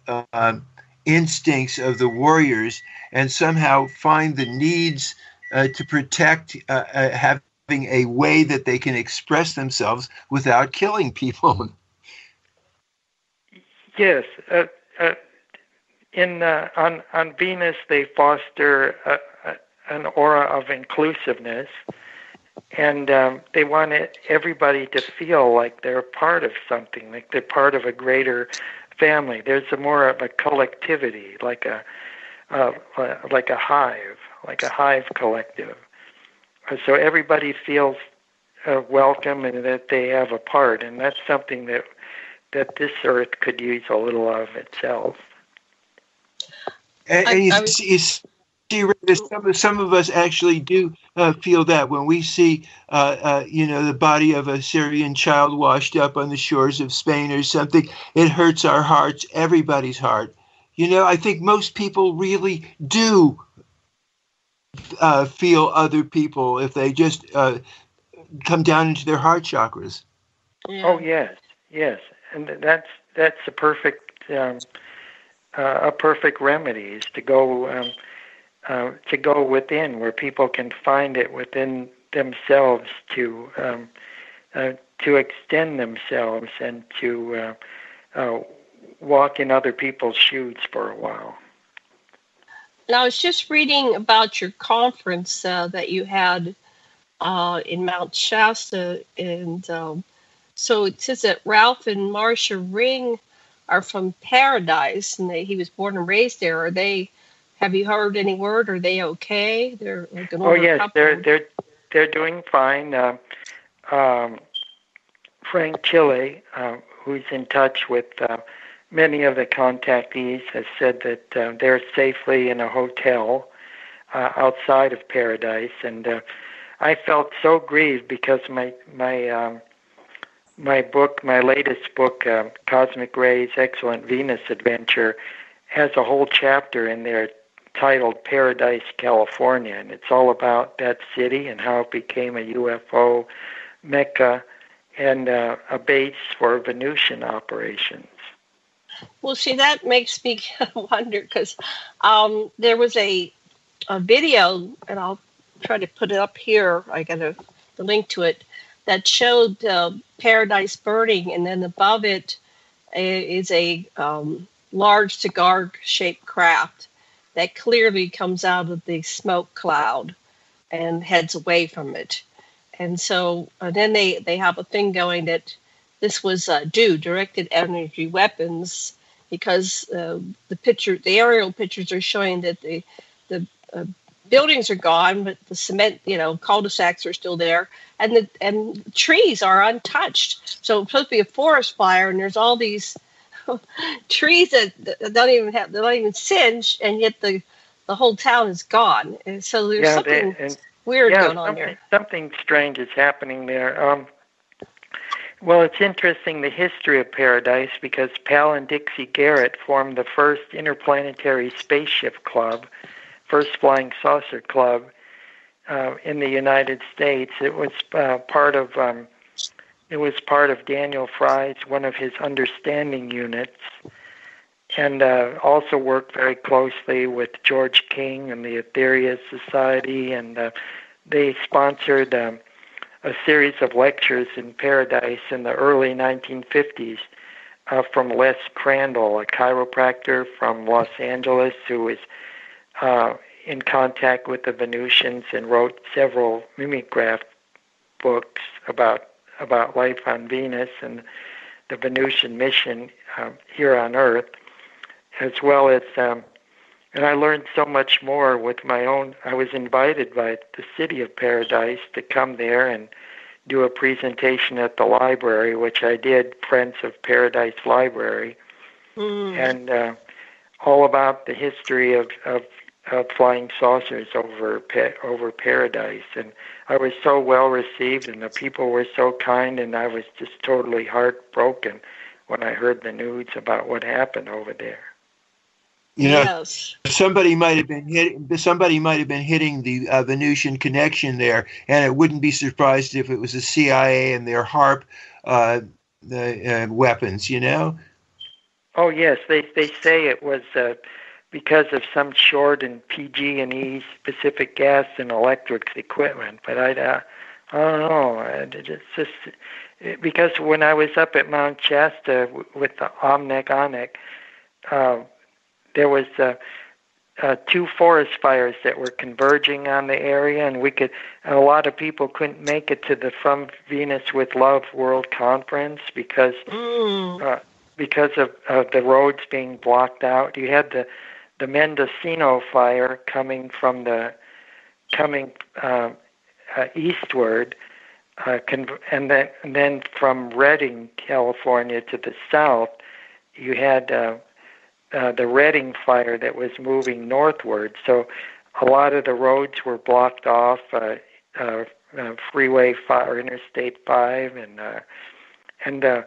instincts of the warriors and somehow find the needs to protect, having a way that they can express themselves without killing people. Yes. On Venus, they foster an aura of inclusiveness, and they want everybody to feel like they're part of something, like they're part of a greater family. There's more of a collectivity, like a hive collective. So everybody feels welcome and that they have a part, and that's something that this Earth could use a little of itself. And you see, some of us actually do feel that when we see, the body of a Syrian child washed up on the shores of Spain or something, it hurts our hearts, everybody's heart. I think most people really do feel other people if they just come down into their heart chakras. Yeah. Oh yes, and that's a perfect remedy is to go within, where people can find it within themselves to extend themselves and to walk in other people's shoes for a while. Now, I was just reading about your conference that you had in Mount Shasta, and so it says that Ralph and Marcia Ring are from Paradise, and he was born and raised there. Have you heard any word? Are they okay? They're like an older couple. They're doing fine. Frank Chile, who's in touch with many of the contactees, has said that they're safely in a hotel outside of Paradise, and I felt so grieved because my latest book, Cosmic Rays, Excellent Venus Adventure, has a whole chapter in there titled Paradise, California, and it's all about that city and how it became a UFO mecca and a base for Venusian operations. Well, see, that makes me wonder, because there was a video, and I'll try to put it up here. I got the link to it, that showed Paradise burning, and then above it is a large cigar-shaped craft that clearly comes out of the smoke cloud and heads away from it. And so then they have a thing going that this was directed energy weapons, because the aerial pictures are showing that the buildings are gone, but the cement, cul-de-sacs are still there, and the trees are untouched. So it's supposed to be a forest fire, and there's all these trees that they're not even singed, and yet the whole town is gone. And so there's something weird going on there. Something strange is happening there. Well, it's interesting, the history of Paradise, because Pal and Dixie Garrett formed the first interplanetary spaceship club, first flying saucer club in the United States. It was part of Daniel Fry's, one of his understanding units, and also worked very closely with George King and the Etheria Society, and they sponsored a series of lectures in Paradise in the early 1950s from Les Crandall, a chiropractor from Los Angeles who was in contact with the Venusians and wrote several mimeograph books about life on Venus and the Venusian mission here on Earth, as well as, and I learned so much more with my own. I was invited by the city of Paradise to come there and do a presentation at the library, which I did, Friends of Paradise Library, and all about the history of flying saucers over Paradise. And I was so well received, and the people were so kind, and I was just totally heartbroken when I heard the news about what happened over there. Yes. Somebody might have been hitting the Venusian connection there, and it wouldn't be surprised if it was the CIA and their HARP weapons. Oh yes, they say it was because of some short in PG&E, specific gas and electric equipment. But I don't know. It's just because when I was up at Mount Shasta with the Omnek, there was 2 forest fires that were converging on the area, and a lot of people couldn't make it to the From Venus with Love World Conference because of the roads being blocked out. You had the Mendocino fire coming eastward, and then from Redding, California, to the south, you had the Redding fire that was moving northward. So a lot of the roads were blocked off, Freeway 5 or Interstate 5, and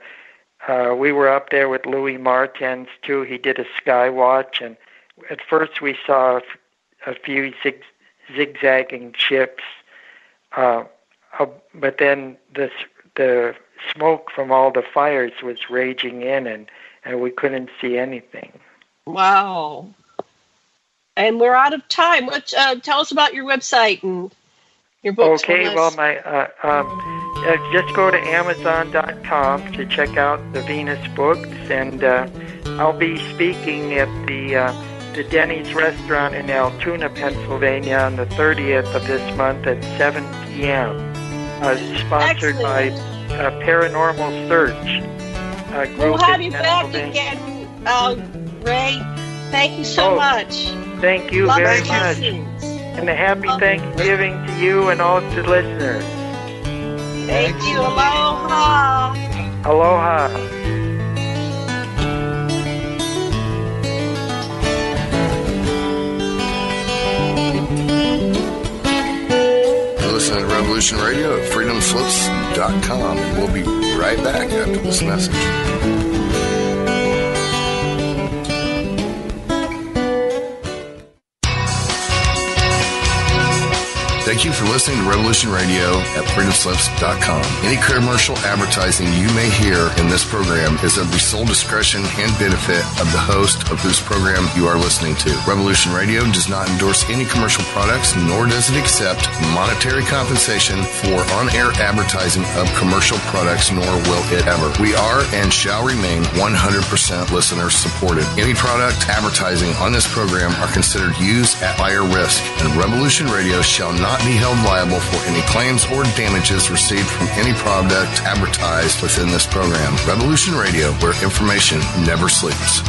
we were up there with Louis Martens too. He did a sky watch, and at first we saw a few zigzagging ships, but then the smoke from all the fires was raging in, and we couldn't see anything. Wow. And we're out of time. Tell us about your website and your books. Okay, well, just go to Amazon.com to check out the Venus books, and I'll be speaking at the Denny's restaurant in Altoona, Pennsylvania on the 30th of this month at 7 p.m. Sponsored by Paranormal Search. We'll have you back again, Ray. Thank you so much. Thank you very much. And a happy Thanksgiving to you and all the listeners. Thank you. Aloha. Aloha. You're listening to Revolution Radio at freedomslips.com, and we'll be right back after this message. Thank you for listening to Revolution Radio at freedomslips.com. Any commercial advertising you may hear in this program is of the sole discretion and benefit of the host of whose program you are listening to. Revolution Radio does not endorse any commercial products, nor does it accept monetary compensation for on-air advertising of commercial products, nor will it ever. We are and shall remain 100% listener supported. Any product advertising on this program are considered used at buyer risk, and Revolution Radio shall not be held liable for any claims or damages received from any product advertised within this program. Revolution Radio, where information never sleeps.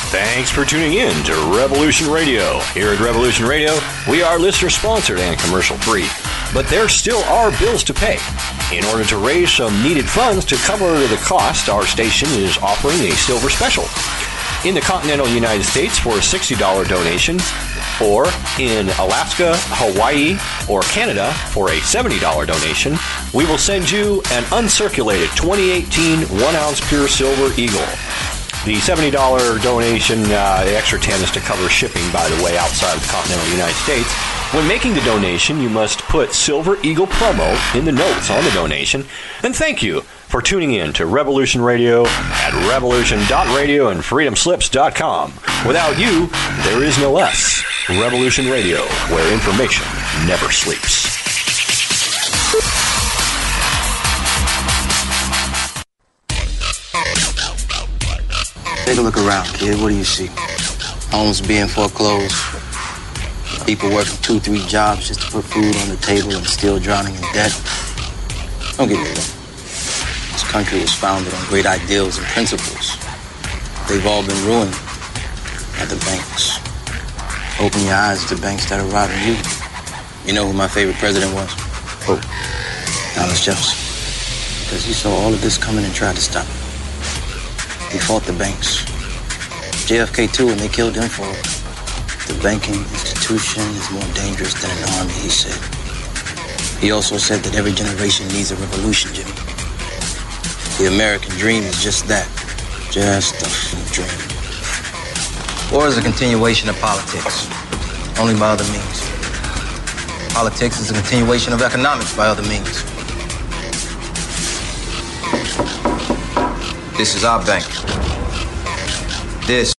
Thanks for tuning in to Revolution Radio. Here at Revolution Radio, we are listener-sponsored and commercial-free, but there still are bills to pay. In order to raise some needed funds to cover the cost, our station is offering a silver special. In the continental United States for a $60 donation, or in Alaska, Hawaii, or Canada for a $70 donation, we will send you an uncirculated 2018 1-ounce pure silver Eagle. The $70 donation, the extra 10 is to cover shipping, by the way, outside of the continental United States. When making the donation, you must put Silver Eagle promo in the notes on the donation. And thank you for tuning in to Revolution Radio at revolution.radio and freedomslips.com. Without you, there is no us. Revolution Radio, where information never sleeps. Take a look around, kid. What do you see? Homes being foreclosed. People working 2-3 jobs just to put food on the table and still drowning in debt. Don't get me wrong. This country was founded on great ideals and principles. They've all been ruined by the banks. Open your eyes to banks that are robbing you. You know who my favorite president was? Who? Thomas Jefferson. because he saw all of this coming and tried to stop it. He fought the banks. JFK too, and they killed him for it. The banking institution is more dangerous than an army, he said. He also said that every generation needs a revolution, Jimmy. The American dream is just that, just a dream. War is a continuation of politics, only by other means. Politics is a continuation of economics by other means. This is our bank. This